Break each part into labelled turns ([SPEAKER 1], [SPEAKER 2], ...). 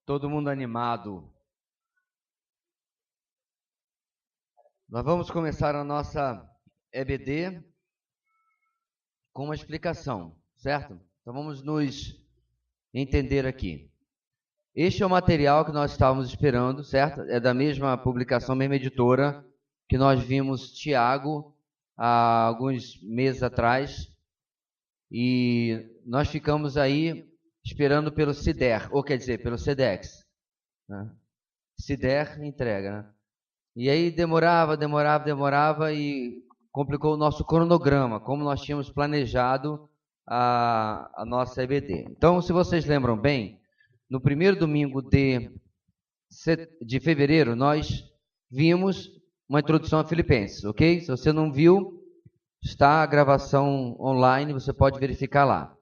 [SPEAKER 1] Todo mundo animado. Nós vamos começar a nossa EBD com uma explicação, certo? Então vamos nos entender aqui. Este é o material que nós estávamos esperando, certo? É da mesma publicação, mesma editora, que nós vimos Tiago há alguns meses atrás. E nós ficamos aí esperando pelo CIDER, ou quer dizer, pelo SEDEX. Né? CIDER entrega, né? E aí demorava e complicou o nosso cronograma, como nós tínhamos planejado a nossa EBD. Então, se vocês lembram bem, no primeiro domingo de fevereiro, nós vimos uma introdução a Filipenses, ok? Se você não viu, está a gravação online, você pode verificar lá.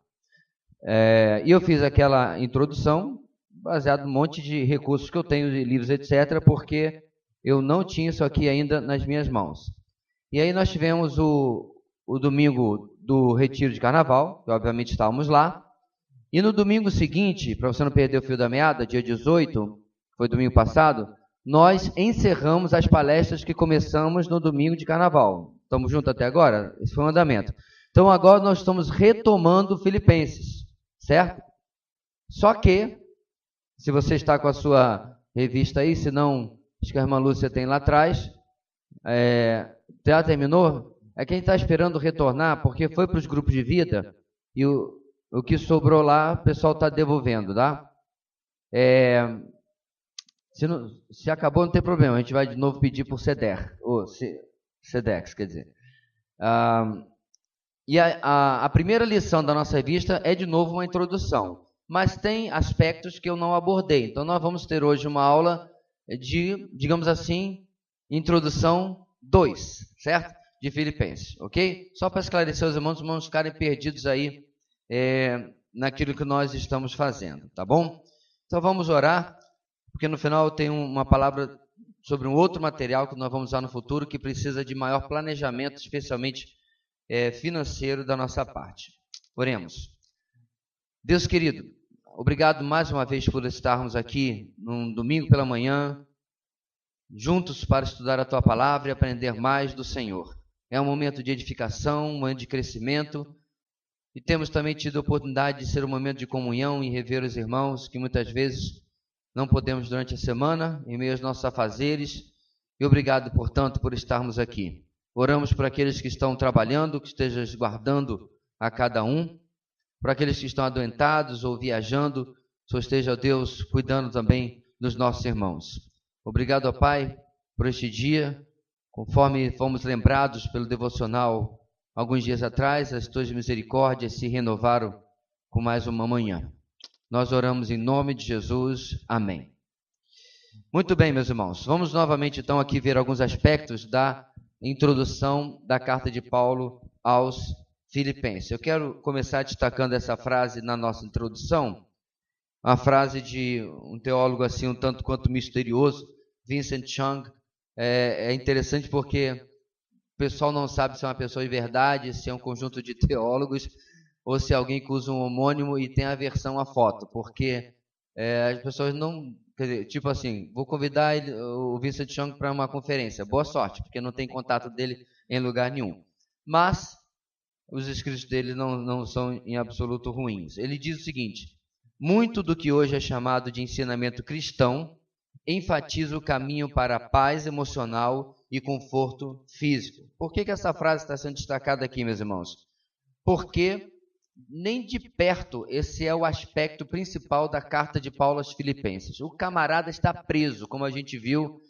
[SPEAKER 1] E eu fiz aquela introdução baseado em um monte de recursos que eu tenho, de livros, etc., porque eu não tinha isso aqui ainda nas minhas mãos. E aí nós tivemos o domingo do retiro de carnaval, que obviamente estávamos lá. E no domingo seguinte, para você não perder o fio da meada, dia 18, foi domingo passado, nós encerramos as palestras que começamos no domingo de carnaval. Estamos juntos até agora? Esse foi o andamento. Então agora nós estamos retomando Filipenses, certo? Só que, se você está com a sua revista aí, se não, acho que a irmã Lúcia tem lá atrás, já terminou? É quem está esperando retornar, porque foi para os grupos de vida, e o que sobrou lá, o pessoal está devolvendo, tá? Se acabou, não tem problema, a gente vai de novo pedir por CEDER, ou SEDEX, quer dizer. E a primeira lição da nossa revista é, de novo, uma introdução, mas tem aspectos que eu não abordei. Então, nós vamos ter hoje uma aula de, digamos assim, introdução 2, certo? De Filipenses, ok? Só para esclarecer os irmãos ficarem perdidos aí naquilo que nós estamos fazendo, tá bom? Então, vamos orar, porque no final eu tenho uma palavra sobre um outro material que nós vamos usar no futuro, que precisa de maior planejamento, especialmente financeiro da nossa parte. Oremos. Deus querido, obrigado mais uma vez por estarmos aqui num domingo pela manhã, juntos para estudar a Tua Palavra e aprender mais do Senhor. É um momento de edificação, um momento de crescimento, e temos também tido a oportunidade de ser um momento de comunhão e rever os irmãos que muitas vezes não podemos durante a semana, em meio aos nossos afazeres, e obrigado, portanto, por estarmos aqui. Oramos por aqueles que estão trabalhando, que estejas guardando a cada um, por aqueles que estão adoentados ou viajando, só esteja Deus cuidando também dos nossos irmãos. Obrigado, ó Pai, por este dia, conforme fomos lembrados pelo devocional alguns dias atrás, as Tuas misericórdias se renovaram com mais uma manhã. Nós oramos em nome de Jesus. Amém. Muito bem, meus irmãos. Vamos novamente, então, aqui ver alguns aspectos da introdução da carta de Paulo aos Filipenses. Eu quero começar destacando essa frase na nossa introdução, uma frase de um teólogo assim um tanto quanto misterioso, Vincent Chung. É interessante porque o pessoal não sabe se é uma pessoa de verdade, se é um conjunto de teólogos, ou se é alguém que usa um homônimo e tem aversão à foto, porque as pessoas não... Quer dizer, tipo assim, vou convidar o Vincent Chung para uma conferência. Boa sorte, porque não tem contato dele em lugar nenhum. Mas os escritos dele não são em absoluto ruins. Ele diz o seguinte: muito do que hoje é chamado de ensinamento cristão enfatiza o caminho para a paz emocional e conforto físico. Por que essa frase está sendo destacada aqui, meus irmãos? Porque nem de perto esse é o aspecto principal da carta de Paulo aos Filipenses. O camarada está preso, como a gente viu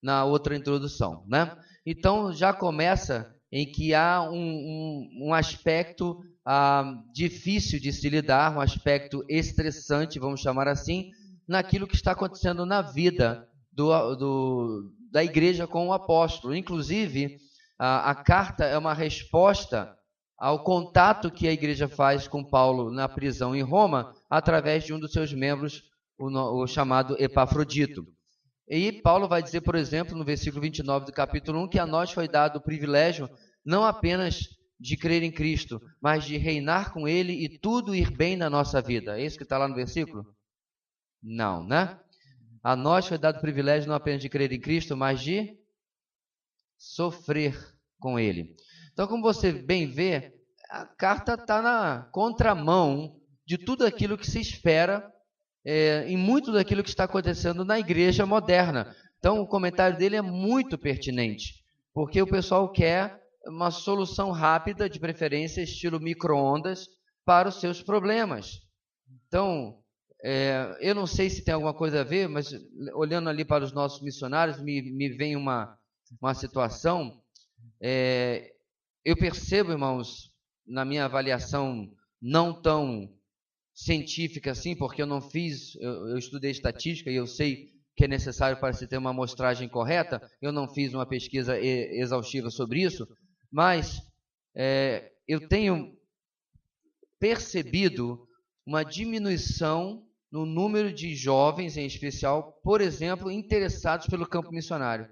[SPEAKER 1] na outra introdução, né? Então já começa em que há um aspecto difícil de se lidar, um aspecto estressante, vamos chamar assim, naquilo que está acontecendo na vida da igreja com o apóstolo. Inclusive, a carta é uma resposta ao contato que a igreja faz com Paulo na prisão em Roma, através de um dos seus membros, o chamado Epafrodito. E Paulo vai dizer, por exemplo, no versículo 29 do capítulo 1, que a nós foi dado o privilégio não apenas de crer em Cristo, mas de reinar com Ele e tudo ir bem na nossa vida. É isso que está lá no versículo? Não, né? A nós foi dado o privilégio não apenas de crer em Cristo, mas de sofrer com Ele. Então, como você bem vê, a carta está na contramão de tudo aquilo que se espera em muito daquilo que está acontecendo na igreja moderna. Então, o comentário dele é muito pertinente, porque o pessoal quer uma solução rápida, de preferência estilo micro-ondas, para os seus problemas. Então, eu não sei se tem alguma coisa a ver, mas olhando ali para os nossos missionários, me vem uma situação. Eu percebo, irmãos, na minha avaliação não tão científica assim, porque eu não fiz, eu estudei estatística e eu sei que é necessário para se ter uma amostragem correta, eu não fiz uma pesquisa exaustiva sobre isso, mas eu tenho percebido uma diminuição no número de jovens, em especial, por exemplo, interessados pelo campo missionário.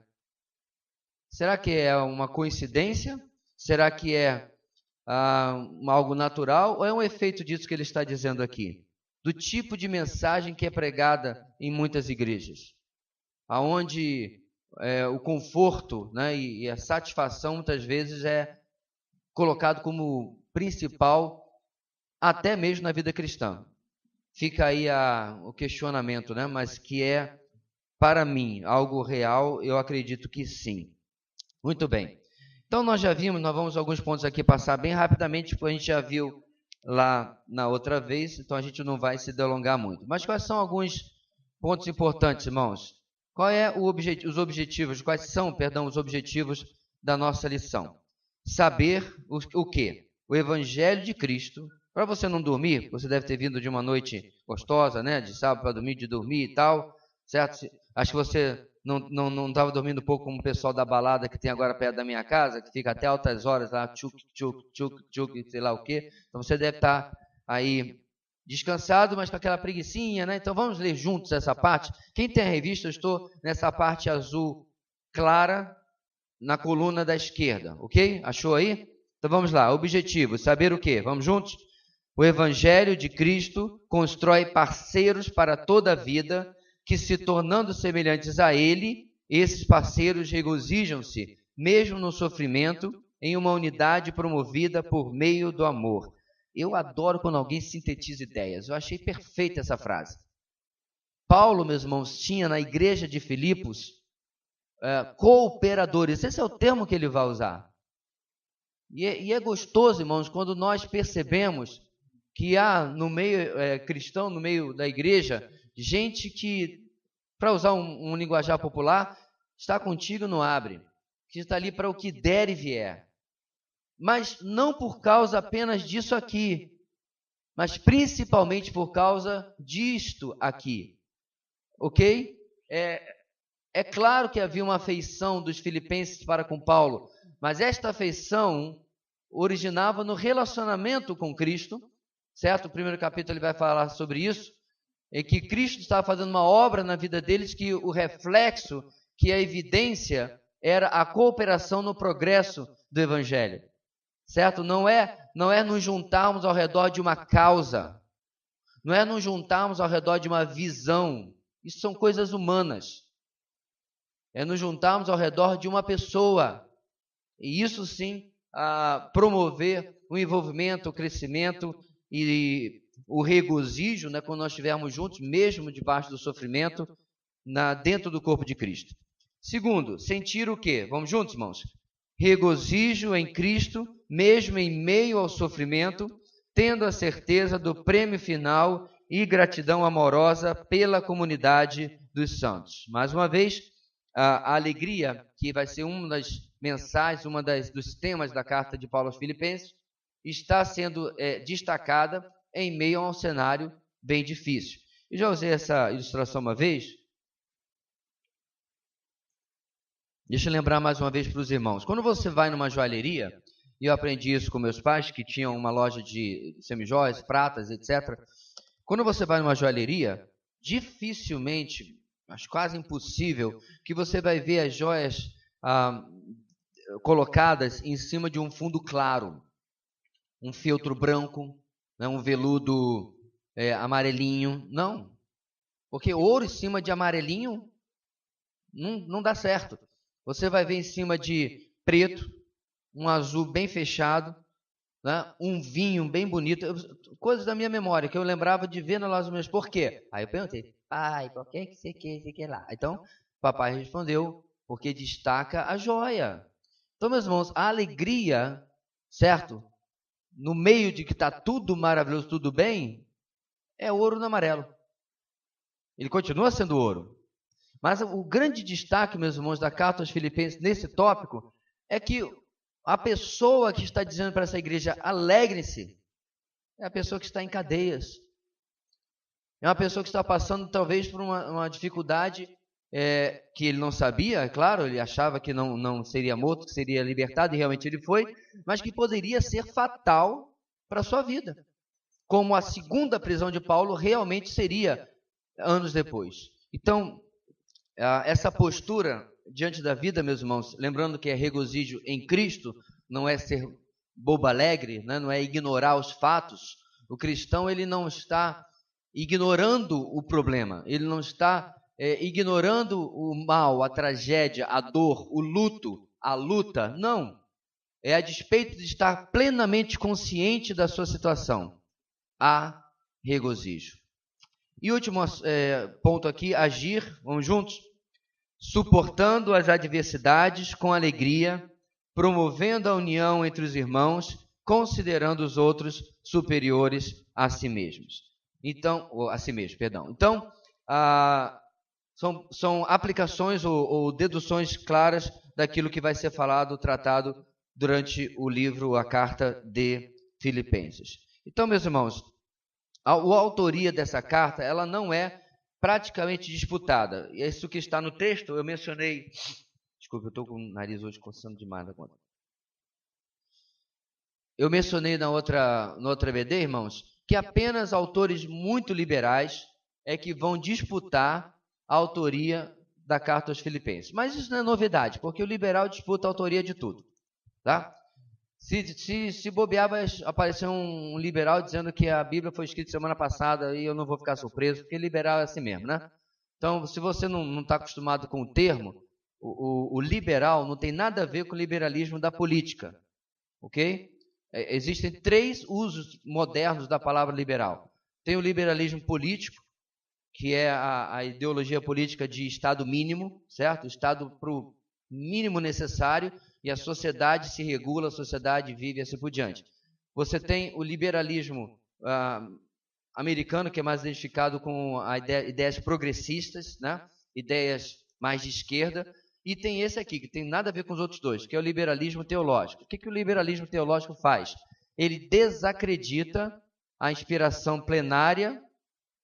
[SPEAKER 1] Será que é uma coincidência? Será que é algo natural? Ou é um efeito disso que ele está dizendo aqui? Do tipo de mensagem que é pregada em muitas igrejas, aonde o conforto, né, e a satisfação muitas vezes é colocado como principal, até mesmo na vida cristã. Fica aí o questionamento, né? Mas que é, para mim, algo real, eu acredito que sim. Muito bem. Então, nós vamos alguns pontos aqui passar bem rapidamente, porque a gente já viu lá na outra vez, então a gente não vai se delongar muito. Mas quais são alguns pontos importantes, irmãos? Quais são os objetivos da nossa lição? Saber o quê? O Evangelho de Cristo. Para você não dormir, você deve ter vindo de uma noite gostosa, né? De sábado para domingo, de dormir e tal, certo? Acho que você não estava dormindo pouco como o pessoal da balada que tem agora perto da minha casa, que fica até altas horas lá, tchuc, sei lá o quê. Então você deve estar aí descansado, mas com aquela preguicinha, né? Então vamos ler juntos essa parte. Quem tem a revista, eu estou nessa parte azul clara, na coluna da esquerda, ok? Achou aí? Então vamos lá. Objetivo, saber o quê? Vamos juntos? O Evangelho de Cristo constrói parceiros para toda a vida, que se tornando semelhantes a Ele, esses parceiros regozijam-se, mesmo no sofrimento, em uma unidade promovida por meio do amor. Eu adoro quando alguém sintetiza ideias. Eu achei perfeita essa frase. Paulo, meus irmãos, tinha na igreja de Filipos cooperadores. Esse é o termo que ele vai usar. E é gostoso, irmãos, quando nós percebemos que há no meio cristão, no meio da igreja, gente que, para usar um linguajar popular, está contigo no abre, que está ali para o que der e vier. Mas não por causa apenas disso aqui, mas principalmente por causa disto aqui. Ok? É claro que havia uma afeição dos filipenses para com Paulo, mas esta afeição originava no relacionamento com Cristo, certo? O primeiro capítulo ele vai falar sobre isso, é que Cristo estava fazendo uma obra na vida deles, que o reflexo, que a evidência, era a cooperação no progresso do Evangelho, certo? Não é nos juntarmos ao redor de uma causa, não é nos juntarmos ao redor de uma visão, isso são coisas humanas, é nos juntarmos ao redor de uma pessoa, e isso sim, promover o envolvimento, o crescimento e o regozijo, né, quando nós estivermos juntos, mesmo debaixo do sofrimento, dentro do corpo de Cristo. Segundo, sentir o quê? Vamos juntos, irmãos? Regozijo em Cristo, mesmo em meio ao sofrimento, tendo a certeza do prêmio final e gratidão amorosa pela comunidade dos santos. Mais uma vez, a alegria, que vai ser uma das mensagens, dos temas da carta de Paulo aos Filipenses, está sendo destacada em meio a um cenário bem difícil. Eu já usei essa ilustração uma vez. Deixa eu lembrar mais uma vez para os irmãos. Quando você vai numa joalheria, e eu aprendi isso com meus pais, que tinham uma loja de semijóias, pratas, etc. Quando você vai numa joalheria, dificilmente, mas quase impossível, que você vai ver as joias colocadas em cima de um fundo claro. Um feltro branco, né, um veludo amarelinho. Não. Porque ouro em cima de amarelinho não dá certo. Você vai ver em cima de preto, um azul bem fechado, né? Um vinho bem bonito. Coisas da minha memória que eu lembrava de ver na loja dos meus. Por quê? Aí eu perguntei, pai, por que você quer lá? Então, papai respondeu, porque destaca a joia. Então, meus irmãos, a alegria, certo? No meio de que está tudo maravilhoso, tudo bem, é ouro no amarelo. Ele continua sendo ouro. Mas o grande destaque, meus irmãos, da carta aos Filipenses nesse tópico é que a pessoa que está dizendo para essa igreja, alegre-se, é a pessoa que está em cadeias. É uma pessoa que está passando talvez por uma dificuldade que ele não sabia, é claro, ele achava que não seria morto, que seria libertado, e realmente ele foi, mas que poderia ser fatal para a sua vida. Como a segunda prisão de Paulo realmente seria anos depois. Então, essa postura diante da vida, meus irmãos, lembrando que é regozijo em Cristo, não é ser bobo alegre, né? Não é ignorar os fatos. O cristão, ele não está ignorando o problema, ele não está ignorando o mal, a tragédia, a dor, o luto, a luta. Não. É a despeito de estar plenamente consciente da sua situação. Há regozijo. E último ponto aqui, agir, vamos juntos? Suportando as adversidades com alegria, promovendo a união entre os irmãos, considerando os outros superiores a si mesmos. Então, Então, são aplicações ou deduções claras daquilo que vai ser falado, tratado durante o livro, a carta de Filipenses. Então, meus irmãos, a autoria dessa carta, ela não é praticamente disputada. E isso que está no texto, eu mencionei... Desculpa, eu estou com o nariz hoje coçando demais agora. Eu mencionei no outro EBD, irmãos, que apenas autores muito liberais é que vão disputar a autoria da carta aos Filipenses. Mas isso não é novidade, porque o liberal disputa a autoria de tudo. Tá? Se bobear, vai aparecer um liberal dizendo que a Bíblia foi escrita semana passada e eu não vou ficar surpreso, porque liberal é assim mesmo, né? Então, se você não está acostumado com o termo, o liberal não tem nada a ver com o liberalismo da política, ok? Existem 3 usos modernos da palavra liberal. Tem o liberalismo político, que é a ideologia política de Estado mínimo, certo? Estado para o mínimo necessário, e a sociedade se regula, a sociedade vive e assim por diante. Você tem o liberalismo americano, que é mais identificado com ideias progressistas, né? Ideias mais de esquerda, e tem esse aqui, que tem nada a ver com os outros dois, que é o liberalismo teológico. O que o liberalismo teológico faz? Ele desacredita a inspiração plenária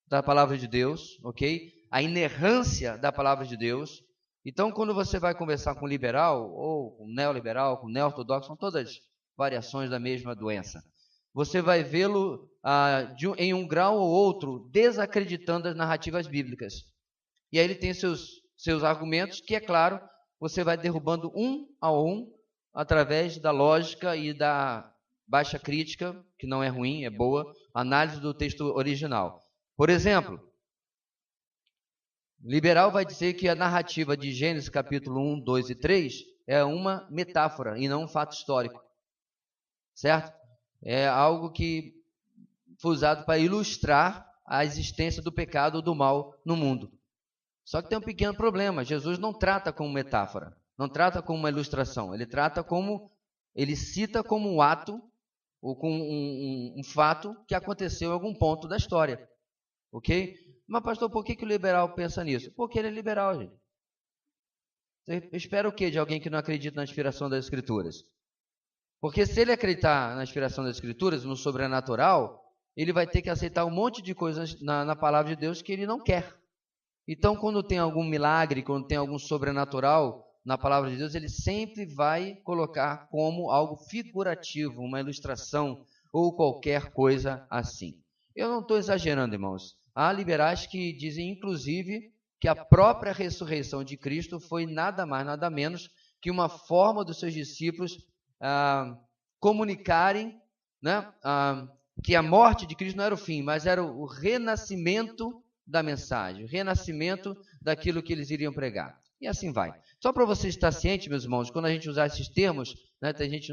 [SPEAKER 1] da palavra de Deus, ok? A inerrância da palavra de Deus. Então, quando você vai conversar com liberal, ou com neoliberal, com neo-ortodoxo, são todas variações da mesma doença. Você vai vê-lo em um grau ou outro desacreditando as narrativas bíblicas. E aí ele tem seus argumentos, que, é claro, você vai derrubando um a um, através da lógica e da baixa crítica, que não é ruim, é boa, análise do texto original. Por exemplo, liberal vai dizer que a narrativa de Gênesis capítulo 1, 2 e 3 é uma metáfora e não um fato histórico. Certo? É algo que foi usado para ilustrar a existência do pecado ou do mal no mundo. Só que tem um pequeno problema. Jesus não trata como metáfora, não trata como uma ilustração. Ele cita como um ato ou como um fato que aconteceu em algum ponto da história. Ok? Mas, pastor, por que o liberal pensa nisso? Porque ele é liberal, gente. Você espera o quê de alguém que não acredita na inspiração das Escrituras? Porque se ele acreditar na inspiração das Escrituras, no sobrenatural, ele vai ter que aceitar um monte de coisas na palavra de Deus que ele não quer. Então, quando tem algum milagre, quando tem algum sobrenatural na palavra de Deus, ele sempre vai colocar como algo figurativo, uma ilustração ou qualquer coisa assim. Eu não estou exagerando, irmãos. Há liberais que dizem, inclusive, que a própria ressurreição de Cristo foi nada mais, nada menos que uma forma dos seus discípulos comunicarem, né, que a morte de Cristo não era o fim, mas era o renascimento da mensagem, o renascimento daquilo que eles iriam pregar. E assim vai. Só para você estar ciente, meus irmãos, quando a gente usar esses termos, né, tem gente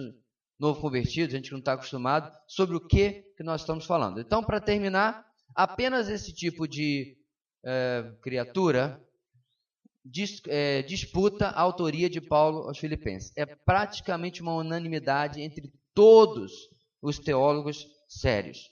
[SPEAKER 1] novo convertido, gente que não está acostumado, sobre o que nós estamos falando. Então, para terminar, apenas esse tipo de criatura disputa a autoria de Paulo aos Filipenses. É praticamente uma unanimidade entre todos os teólogos sérios.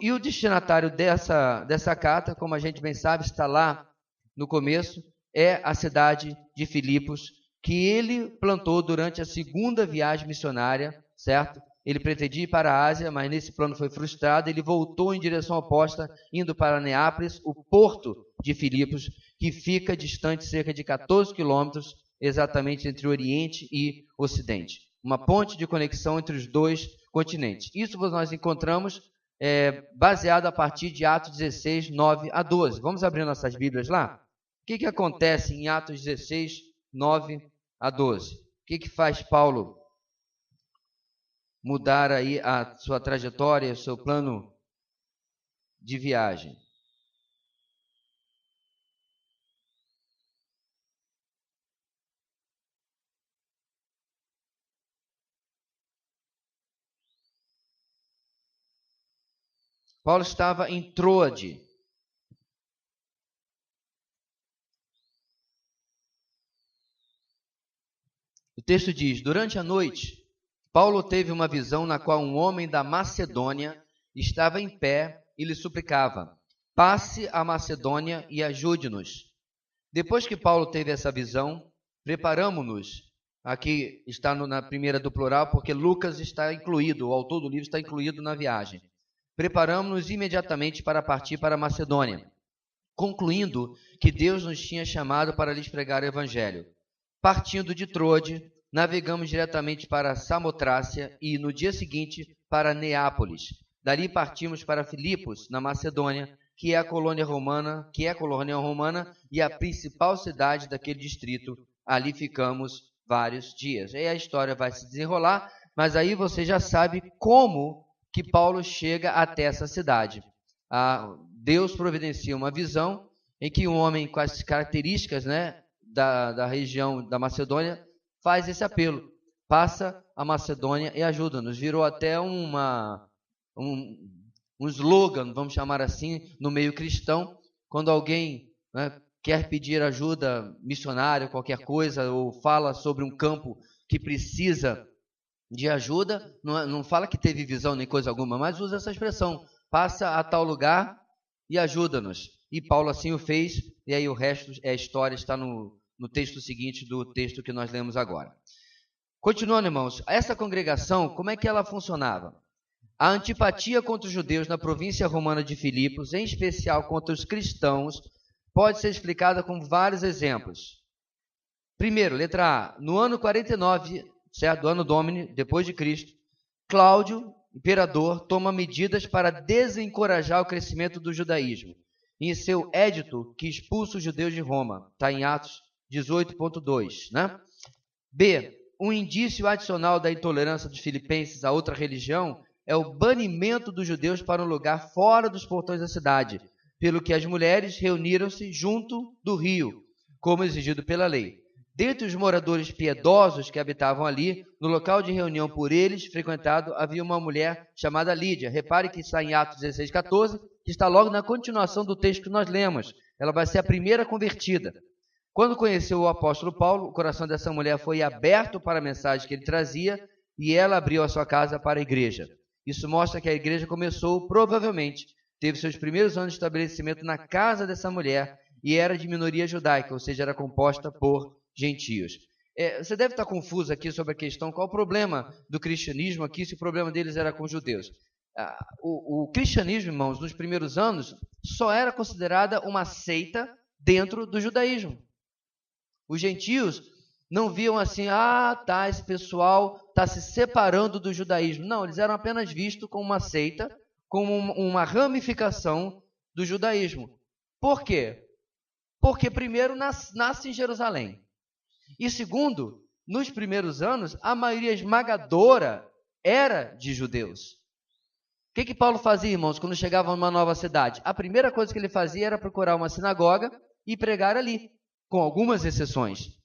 [SPEAKER 1] E o destinatário dessa carta, como a gente bem sabe, está lá no começo, é a cidade de Filipos, que ele plantou durante a segunda viagem missionária, certo? Ele pretendia ir para a Ásia, mas nesse plano foi frustrado. Ele voltou em direção oposta, indo para Neápolis, o porto de Filipos, que fica distante cerca de 14 quilômetros, exatamente entre o Oriente e o Ocidente. Uma ponte de conexão entre os dois continentes. Isso nós encontramos baseado a partir de Atos 16, 9 a 12. Vamos abrir nossas Bíblias lá? O que acontece em Atos 16, 9 a 12? O que faz Paulo mudar aí a sua trajetória, o seu plano de viagem? Paulo estava em Troade. O texto diz: durante a noite, Paulo teve uma visão na qual um homem da Macedônia estava em pé e lhe suplicava: passe a Macedônia e ajude-nos. Depois que Paulo teve essa visão, preparamo-nos. Aqui está na primeira do plural, porque Lucas está incluído, o autor do livro está incluído na viagem. Preparamos-nos imediatamente para partir para a Macedônia, concluindo que Deus nos tinha chamado para lhes pregar o Evangelho. Partindo de Troade, navegamos diretamente para Samotrácia e, no dia seguinte, para Neápolis. Dali partimos para Filipos, na Macedônia, que é a colônia romana e a principal cidade daquele distrito. Ali ficamos vários dias. E a história vai se desenrolar, mas aí você já sabe como que Paulo chega até essa cidade. Deus providencia uma visão em que um homem com as características, né, da região da Macedônia faz esse apelo: passa a Macedônia e ajuda-nos. Virou até um slogan, vamos chamar assim, no meio cristão, quando alguém, né, quer pedir ajuda missionária, qualquer coisa, ou fala sobre um campo que precisa de ajuda, não fala que teve visão nem coisa alguma, mas usa essa expressão: passa a tal lugar e ajuda-nos. E Paulo assim o fez, e aí o resto é história, está no texto seguinte do texto que nós lemos agora. Continuando, irmãos, essa congregação, como é que ela funcionava? A antipatia contra os judeus na província romana de Filipos, em especial contra os cristãos, pode ser explicada com vários exemplos. Primeiro, letra A, no ano 49, certo, do ano Domini, depois de Cristo, Cláudio, imperador, toma medidas para desencorajar o crescimento do judaísmo. Em seu édito, que expulsa os judeus de Roma, está em Atos 18.2, né? B, um indício adicional da intolerância dos filipenses a outra religião é o banimento dos judeus para um lugar fora dos portões da cidade, pelo que as mulheres reuniram-se junto do rio, como exigido pela lei. Dentre os moradores piedosos que habitavam ali, no local de reunião por eles frequentado, havia uma mulher chamada Lídia. Repare que está em Atos 16:14, que está logo na continuação do texto que nós lemos. Ela vai ser a primeira convertida. Quando conheceu o apóstolo Paulo, o coração dessa mulher foi aberto para a mensagem que ele trazia e ela abriu a sua casa para a igreja. Isso mostra que a igreja começou, provavelmente, teve seus primeiros anos de estabelecimento na casa dessa mulher e era de minoria judaica, ou seja, era composta por gentios. Você deve estar confuso aqui sobre a questão, qual o problema do cristianismo aqui, se o problema deles era com os judeus. O cristianismo, irmãos, nos primeiros anos, só era considerada uma seita dentro do judaísmo. Os gentios não viam assim, esse pessoal está se separando do judaísmo. Não, eles eram apenas vistos como uma seita, como uma ramificação do judaísmo. Por quê? Porque primeiro nasce em Jerusalém. E segundo, nos primeiros anos, a maioria esmagadora era de judeus. que Paulo fazia, irmãos, quando chegava numa nova cidade? A primeira coisa que ele fazia era procurar uma sinagoga e pregar ali, com algumas exceções.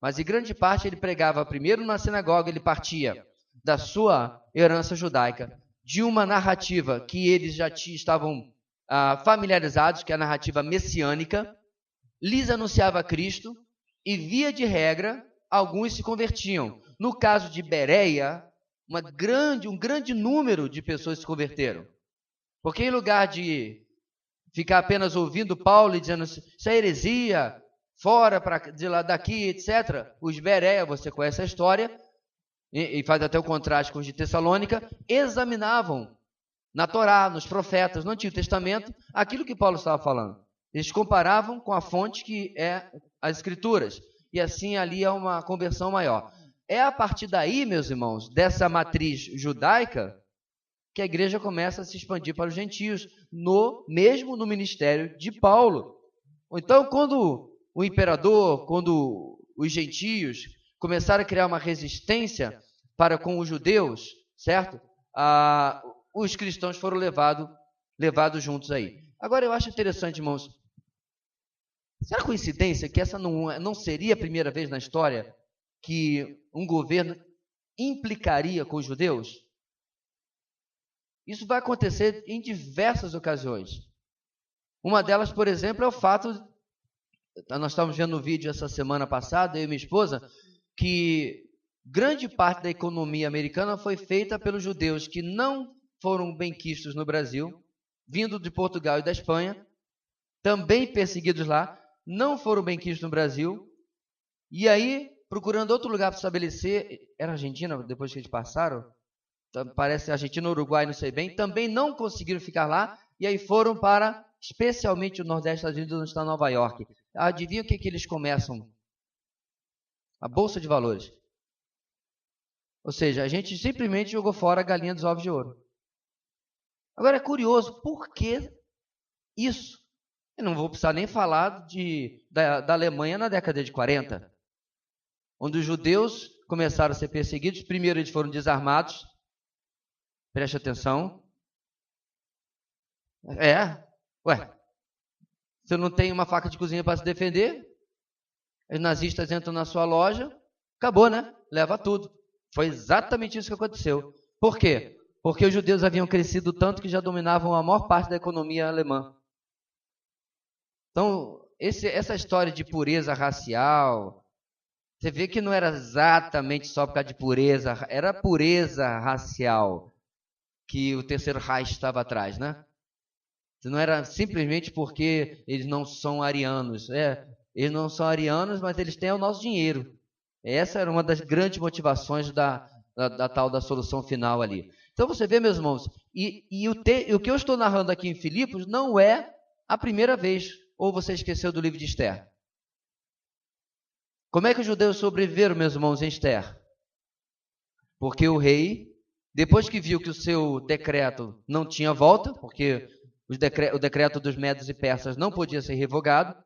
[SPEAKER 1] Mas em grande parte ele pregava primeiro na sinagoga, ele partia da sua herança judaica, de uma narrativa que eles já estavam familiarizados, que é a narrativa messiânica, lhes anunciava Cristo e, via de regra, alguns se convertiam. No caso de Bereia, um grande número de pessoas se converteram. Porque em lugar de ficar apenas ouvindo Paulo e dizendo isso é heresia, fora de lá daqui, etc., os Bereia, você conhece a história, e faz até o contraste com os de Tessalônica, examinavam na Torá, nos profetas, no Antigo Testamento, aquilo que Paulo estava falando. Eles comparavam com a fonte que é as Escrituras. E assim ali é uma conversão maior. É a partir daí, meus irmãos, dessa matriz judaica, que a igreja começa a se expandir para os gentios, mesmo no ministério de Paulo. Então, quando o imperador, quando os gentios começaram a criar uma resistência para com os judeus, certo? Os cristãos foram levados juntos aí. Agora, eu acho interessante, irmãos, será coincidência que essa não seria a primeira vez na história que um governo implicaria com os judeus? Isso vai acontecer em diversas ocasiões. Uma delas, por exemplo, é o fato, nós estávamos vendo no vídeo essa semana passada, eu e minha esposa, que grande parte da economia americana foi feita pelos judeus que não foram benquistos no Brasil, vindo de Portugal e da Espanha, também perseguidos lá, não foram benquistos no Brasil, e aí, procurando outro lugar para estabelecer, era Argentina, depois que eles passaram? Parece Argentina, Uruguai, não sei bem, também não conseguiram ficar lá, e aí foram para, especialmente o Nordeste dos Estados Unidos, onde está Nova York. Adivinha o que eles começam? A Bolsa de Valores. Ou seja, a gente simplesmente jogou fora a galinha dos ovos de ouro. Agora é curioso, por que isso? Eu não vou precisar nem falar da Alemanha na década de 40, onde os judeus começaram a ser perseguidos. Primeiro eles foram desarmados. Preste atenção. Você não tem uma faca de cozinha para se defender? Os nazistas entram na sua loja, acabou, né? Leva tudo. Foi exatamente isso que aconteceu. Por quê? Porque os judeus haviam crescido tanto que já dominavam a maior parte da economia alemã. Então, essa história de pureza racial, você vê que não era exatamente só por causa de pureza, era pureza racial que o Terceiro Reich estava atrás, né? Não era simplesmente porque eles não são arianos. Eles não são arianos, mas eles têm o nosso dinheiro. Essa era uma das grandes motivações da tal da solução final ali. Então você vê, meus irmãos, o que eu estou narrando aqui em Filipos não é a primeira vez. Ou você esqueceu do livro de Esther? Como é que os judeus sobreviveram, meus irmãos, em Esther? Porque o rei, depois que viu que o seu decreto não tinha volta, porque o decreto dos medos e persas não podia ser revogado,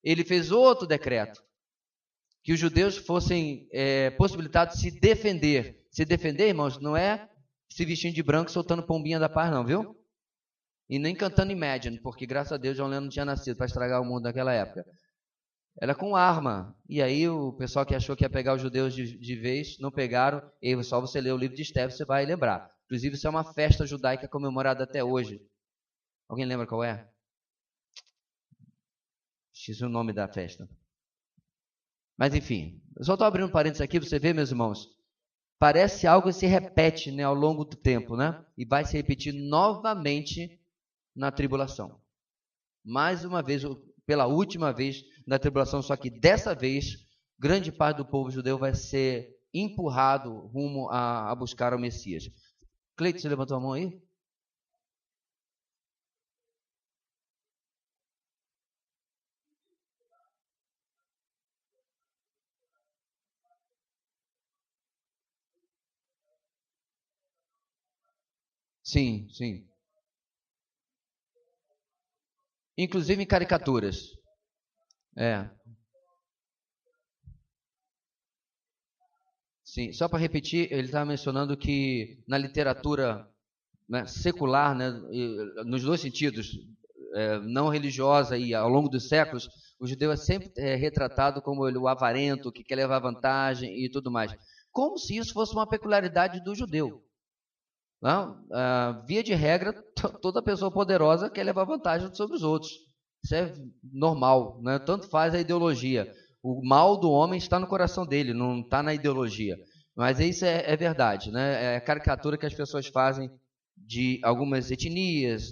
[SPEAKER 1] ele fez outro decreto, que os judeus fossem possibilitados de se defender. Se defender, irmãos, não é se vestindo de branco soltando pombinha da paz, não, viu? E nem cantando Imagine, porque graças a Deus John Lennon não tinha nascido para estragar o mundo naquela época. Era com arma. E aí o pessoal que achou que ia pegar os judeus de vez, não pegaram. E só você ler o livro de Esther, você vai lembrar. Inclusive, isso é uma festa judaica comemorada até hoje. Alguém lembra qual é? Esqueci o nome da festa. Mas enfim, eu só estou abrindo um parênteses aqui, você vê, meus irmãos, parece algo que se repete, né, ao longo do tempo, né? E vai se repetir novamente na tribulação. Mais uma vez, pela última vez na tribulação, só que dessa vez, grande parte do povo judeu vai ser empurrado rumo a buscar o Messias. Cleiton, você levantou a mão aí? Sim, sim. Inclusive em caricaturas. Sim, só para repetir, ele estava mencionando que na literatura né, secular, né, nos dois sentidos, não religiosa, e ao longo dos séculos, o judeu é sempre retratado como o avarento, que quer levar vantagem e tudo mais. Como se isso fosse uma peculiaridade do judeu. Não? Via de regra, toda pessoa poderosa quer levar vantagem sobre os outros. Isso é normal, né? Tanto faz a ideologia. O mal do homem está no coração dele, não está na ideologia. Mas isso é verdade, né? É a caricatura que as pessoas fazem de algumas etnias,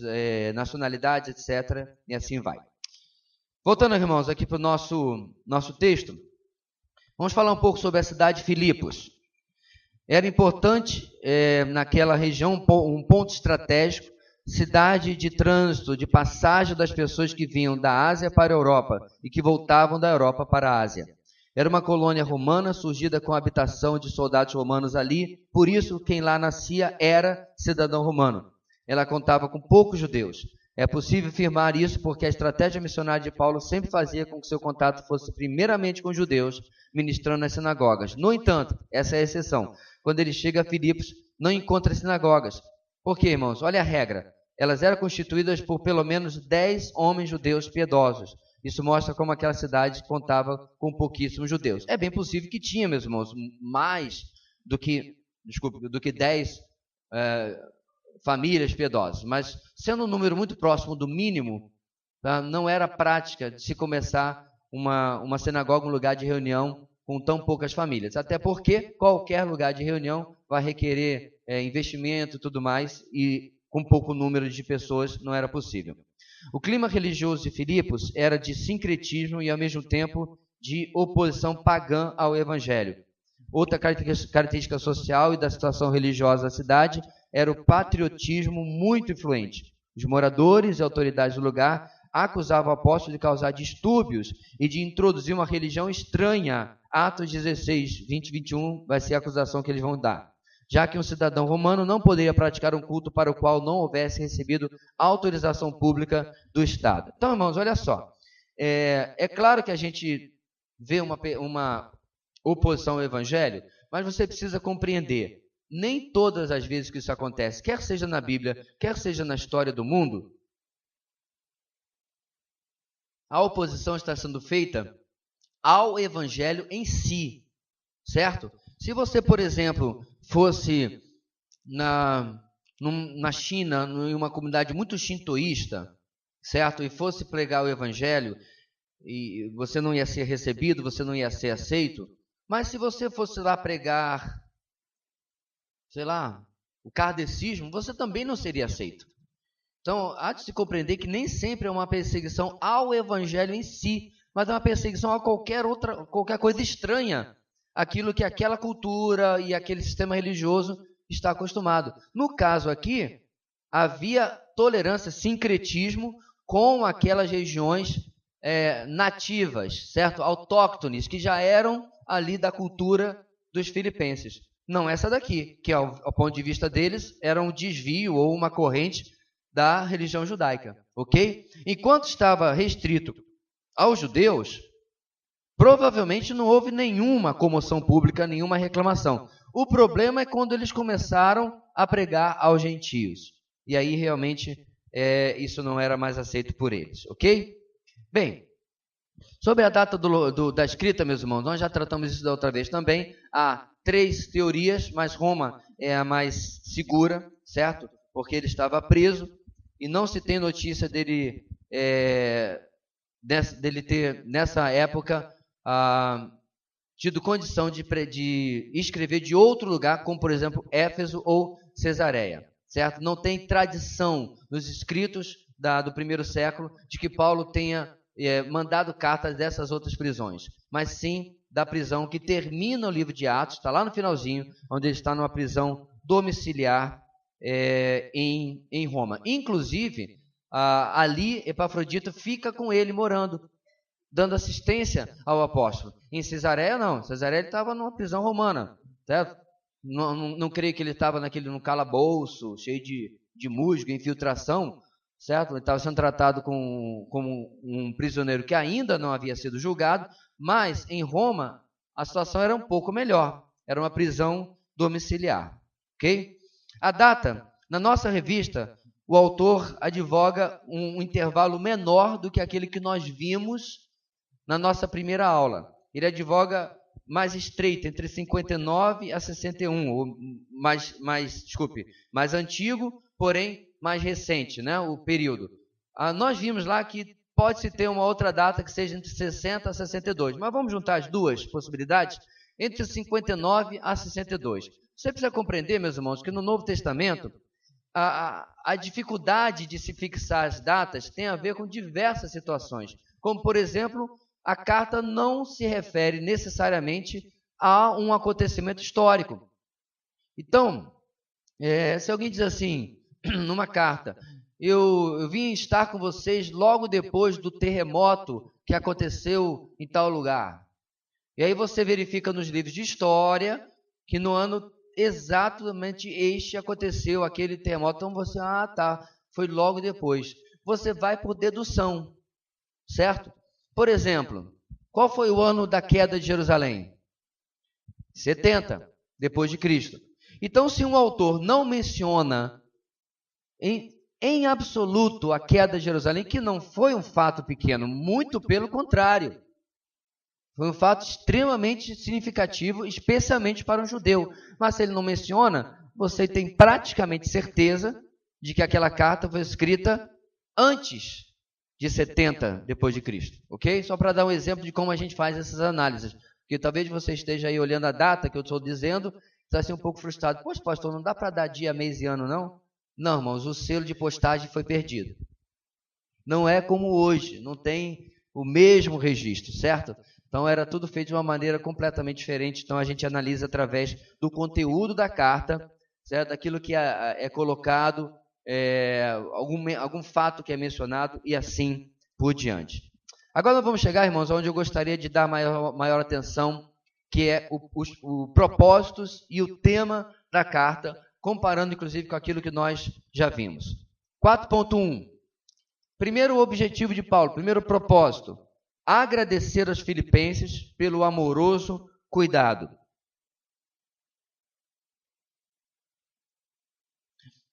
[SPEAKER 1] nacionalidades, etc. E assim vai. Voltando, irmãos, aqui para o nosso texto, vamos falar um pouco sobre a cidade de Filipos. Era importante, naquela região, um ponto estratégico, cidade de trânsito, de passagem das pessoas que vinham da Ásia para a Europa e que voltavam da Europa para a Ásia. Era uma colônia romana surgida com a habitação de soldados romanos ali, por isso quem lá nascia era cidadão romano. Ela contava com poucos judeus. É possível afirmar isso porque a estratégia missionária de Paulo sempre fazia com que seu contato fosse primeiramente com judeus, ministrando nas sinagogas. No entanto, essa é a exceção. Quando ele chega a Filipos, não encontra sinagogas. Por quê, irmãos? Olha a regra. Elas eram constituídas por pelo menos 10 homens judeus piedosos. Isso mostra como aquela cidade contava com pouquíssimos judeus. É bem possível que tinha, meus irmãos, mais do que 10 famílias piedosas. Mas, sendo um número muito próximo do mínimo, tá, não era prática de se começar uma sinagoga, um lugar de reunião com tão poucas famílias. Até porque qualquer lugar de reunião vai requerer investimento e tudo mais, e com pouco número de pessoas não era possível. O clima religioso de Filipos era de sincretismo e, ao mesmo tempo, de oposição pagã ao evangelho. Outra característica social e da situação religiosa da cidade era o patriotismo muito influente. Os moradores e autoridades do lugar acusavam o apóstolo de causar distúrbios e de introduzir uma religião estranha. Atos 16, 20 e 21 vai ser a acusação que eles vão dar. Já que um cidadão romano não poderia praticar um culto para o qual não houvesse recebido autorização pública do Estado. Então, irmãos, olha só. É claro que a gente vê uma oposição ao evangelho, mas você precisa compreender. Nem todas as vezes que isso acontece, quer seja na Bíblia, quer seja na história do mundo, a oposição está sendo feita ao evangelho em si, certo? Se você, por exemplo, fosse na China, em uma comunidade muito shintoísta, certo? E fosse pregar o evangelho, e você não ia ser recebido, você não ia ser aceito. Mas se você fosse lá pregar, sei lá, o kardecismo, você também não seria aceito. Então, há de se compreender que nem sempre é uma perseguição ao evangelho em si, mas é uma perseguição a qualquer coisa estranha, aquilo que aquela cultura e aquele sistema religioso está acostumado. No caso aqui, havia tolerância, sincretismo com aquelas regiões nativas, certo? Autóctones, que já eram ali da cultura dos filipenses. Não essa daqui, que ao ponto de vista deles era um desvio ou uma corrente da religião judaica, ok? Enquanto estava restrito aos judeus, provavelmente não houve nenhuma comoção pública, nenhuma reclamação. O problema é quando eles começaram a pregar aos gentios. E aí realmente isso não era mais aceito por eles, ok? Bem, sobre a data da escrita, meus irmãos, nós já tratamos isso da outra vez também. Há 3 teorias, mas Roma é a mais segura, certo? Porque ele estava preso e não se tem notícia dele ter, nessa época, tido condição de escrever de outro lugar, como, por exemplo, Éfeso ou Cesareia, certo? Não tem tradição nos escritos do primeiro século de que Paulo tenha mandado cartas dessas outras prisões, mas sim da prisão que termina o livro de Atos, está lá no finalzinho, onde ele está numa prisão domiciliar em Roma. Inclusive, ali Epafrodito fica com ele morando, dando assistência ao apóstolo. Em Cesareia, não. Cesareia ele estava numa prisão romana, certo? Não creio que ele estava no calabouço, cheio de musgo, infiltração, certo? Ele estava sendo tratado como um prisioneiro que ainda não havia sido julgado, mas em Roma a situação era um pouco melhor. Era uma prisão domiciliar, ok? A data Na nossa revista, o autor advoga um intervalo menor do que aquele que nós vimos na nossa primeira aula. Ele advoga mais estreito, entre 59 a 61, ou mais antigo, porém mais recente, né, o período. Nós vimos lá que pode-se ter uma outra data que seja entre 60 a 62, mas vamos juntar as duas possibilidades, entre 59 a 62. Você precisa compreender, meus irmãos, que no Novo Testamento, a dificuldade de se fixar as datas tem a ver com diversas situações, como, por exemplo, a carta não se refere necessariamente a um acontecimento histórico. Então, se alguém diz assim, numa carta, eu vim estar com vocês logo depois do terremoto que aconteceu em tal lugar. E aí você verifica nos livros de história que no ano exatamente este aconteceu aquele terremoto. Então você, foi logo depois. Você vai por dedução, certo? Por exemplo, qual foi o ano da queda de Jerusalém? 70, depois de Cristo. Então, se um autor não menciona em absoluto a queda de Jerusalém, que não foi um fato pequeno, muito pelo contrário, foi um fato extremamente significativo, especialmente para um judeu. Mas se ele não menciona, você tem praticamente certeza de que aquela carta foi escrita antes de 70 depois de Cristo, ok? Só para dar um exemplo de como a gente faz essas análises, porque talvez você esteja aí olhando a data que eu estou dizendo, está assim um pouco frustrado. Poxa, pastor, não dá para dar dia, mês e ano, não? Não, irmãos, o selo de postagem foi perdido. Não é como hoje, não tem o mesmo registro, certo? Então era tudo feito de uma maneira completamente diferente, então a gente analisa através do conteúdo da carta, certo? Daquilo que é colocado, algum fato que é mencionado e assim por diante. Agora nós vamos chegar, irmãos, onde eu gostaria de dar maior atenção, que é os propósitos e o tema da carta, comparando inclusive com aquilo que nós já vimos. 4.1. Primeiro objetivo de Paulo, primeiro propósito, agradecer aos filipenses pelo amoroso cuidado.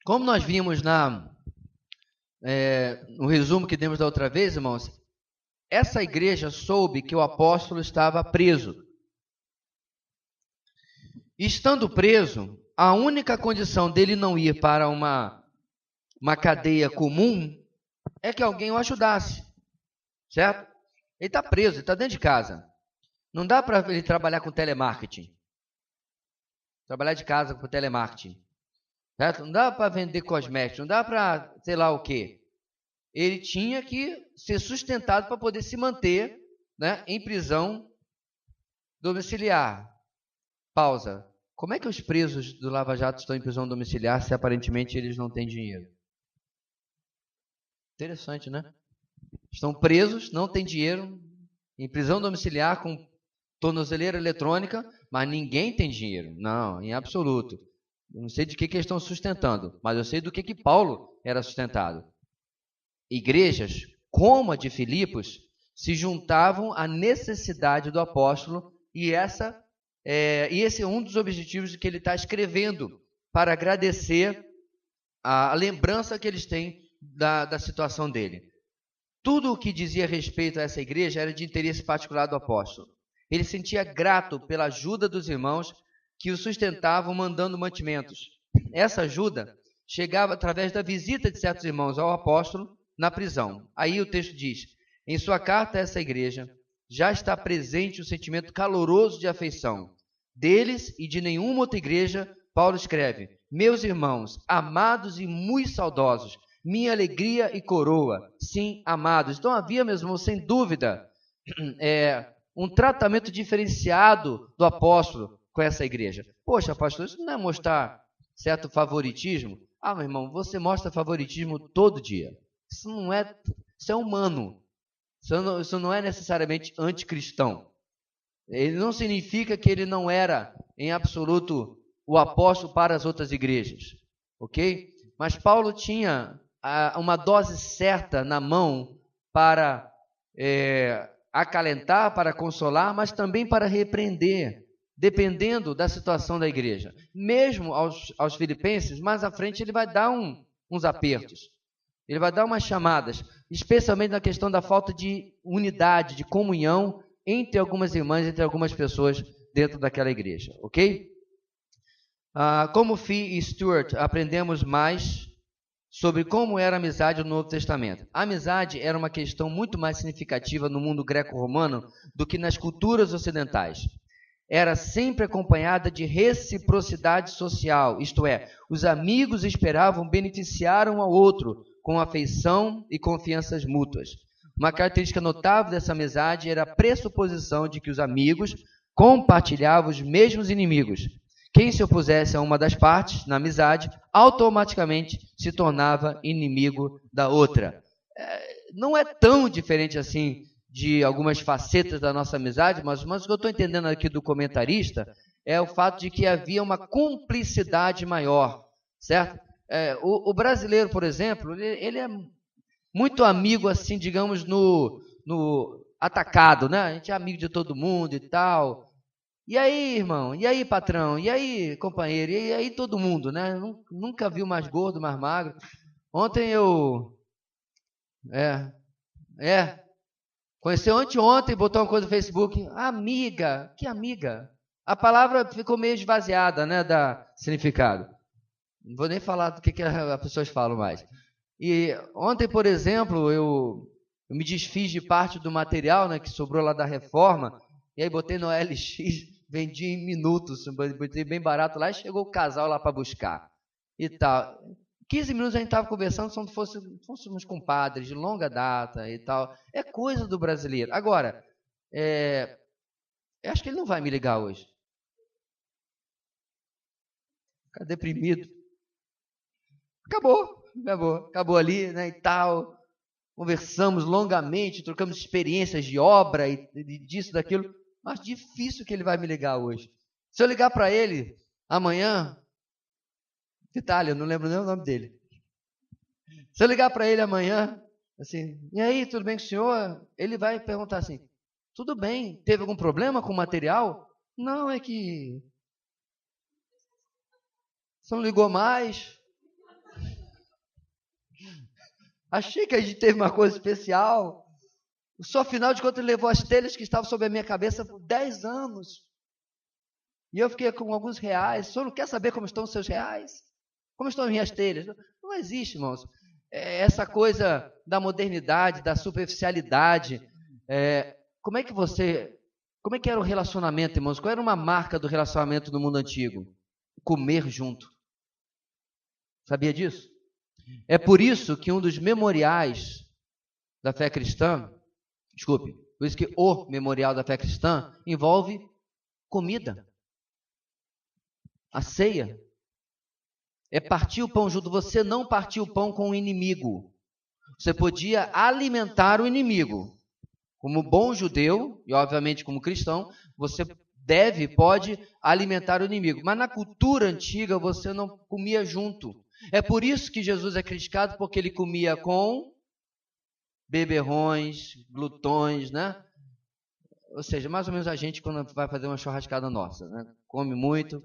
[SPEAKER 1] Como nós vimos no resumo que demos da outra vez, irmãos, essa igreja soube que o apóstolo estava preso. Estando preso, a única condição dele não ir para uma cadeia comum é que alguém o ajudasse, certo? Ele está preso, ele está dentro de casa. Não dá para ele trabalhar com telemarketing. Trabalhar de casa com telemarketing. Certo? Não dá para vender cosméticos, não dá para sei lá o quê. Ele tinha que ser sustentado para poder se manter, né, em prisão domiciliar. Pausa. Como é que os presos do Lava Jato estão em prisão domiciliar se aparentemente eles não têm dinheiro? Interessante, né? Estão presos, não têm dinheiro, em prisão domiciliar com tornozeleira eletrônica, mas ninguém tem dinheiro. Não, em absoluto. Eu não sei de que eles estão sustentando, mas eu sei do que Paulo era sustentado. Igrejas, como a de Filipos, se juntavam à necessidade do apóstolo e esse é um dos objetivos que ele está escrevendo, para agradecer a lembrança que eles têm da situação dele. Tudo o que dizia respeito a essa igreja era de interesse particular do apóstolo. Ele se sentia grato pela ajuda dos irmãos que o sustentavam mandando mantimentos. Essa ajuda chegava através da visita de certos irmãos ao apóstolo na prisão. Aí o texto diz, em sua carta a essa igreja, já está presente o sentimento caloroso de afeição. Deles e de nenhuma outra igreja, Paulo escreve, meus irmãos, amados e muito saudosos, minha alegria e coroa, sim, amados. Então havia, meus irmãos, sem dúvida, um tratamento diferenciado do apóstolo com essa igreja. Poxa, pastor, isso não é mostrar certo favoritismo? Meu irmão, você mostra favoritismo todo dia. Isso é humano. Isso não é necessariamente anticristão. Ele não significa que ele não era, em absoluto, o apóstolo para as outras igrejas. Ok? Mas Paulo tinha uma dose certa na mão para acalentar, para consolar, mas também para repreender dependendo da situação da igreja. Mesmo aos filipenses, mais à frente ele vai dar uns apertos. Ele vai dar umas chamadas, especialmente na questão da falta de unidade, de comunhão entre algumas irmãs, entre algumas pessoas dentro daquela igreja, ok? Como Fee e Stuart, aprendemos mais sobre como era a amizade no Novo Testamento. A amizade era uma questão muito mais significativa no mundo greco-romano do que nas culturas ocidentais. Era sempre acompanhada de reciprocidade social, isto é, os amigos esperavam beneficiar um ao outro com afeição e confianças mútuas. Uma característica notável dessa amizade era a pressuposição de que os amigos compartilhavam os mesmos inimigos. Quem se opusesse a uma das partes na amizade, automaticamente se tornava inimigo da outra. Não é tão diferente assim de algumas facetas da nossa amizade, mas o que eu estou entendendo aqui do comentarista é o fato de que havia uma cumplicidade maior, certo? O brasileiro, por exemplo, ele é muito amigo, assim, digamos, no atacado, né? A gente é amigo de todo mundo e tal. E aí, irmão? E aí, patrão? E aí, companheiro? E aí, todo mundo, né? Nunca vi mais gordo, mais magro. Ontem eu... Conheceu anteontem, botou uma coisa no Facebook. Amiga, que amiga? A palavra ficou meio esvaziada, né, da significado. Não vou nem falar do que as pessoas falam mais. E ontem, por exemplo, eu me desfiz de parte do material, né, que sobrou lá da reforma, e aí botei no LX, vendi em minutos, botei bem barato lá, e chegou o casal lá para buscar. E tal. 15 minutos a gente estava conversando como se fôssemos compadres de longa data e tal. É coisa do brasileiro. Agora, eu acho que ele não vai me ligar hoje. Ficar deprimido. Acabou ali, né, e tal. Conversamos longamente, trocamos experiências de obra e disso, daquilo. Mas difícil que ele vai me ligar hoje. Se eu ligar para ele amanhã... Detalhe, eu não lembro nem o nome dele. Se eu ligar para ele amanhã, assim, e aí, tudo bem com o senhor? Ele vai perguntar assim, tudo bem, teve algum problema com o material? Não, é que você não ligou mais. Achei que a gente teve uma coisa especial. Só afinal de contas ele levou as telhas que estavam sobre a minha cabeça por 10 anos. E eu fiquei com alguns reais. O senhor não quer saber como estão os seus reais? Como estão as minhas telhas? Não existe, irmãos. Essa coisa da modernidade, da superficialidade. Como é que era o relacionamento, irmãos? Qual era uma marca do relacionamento no mundo antigo? Comer junto. Sabia disso? É por isso que um dos memoriais da fé cristã, por isso que o memorial da fé cristã envolve comida. A ceia. É partir o pão junto. Você não partiu o pão com o inimigo. Você podia alimentar o inimigo. Como bom judeu, e obviamente como cristão, você pode alimentar o inimigo. Mas na cultura antiga, você não comia junto. É por isso que Jesus é criticado, porque ele comia com beberrões, glutões, né? Ou seja, mais ou menos a gente quando vai fazer uma churrascada nossa, né? Come muito.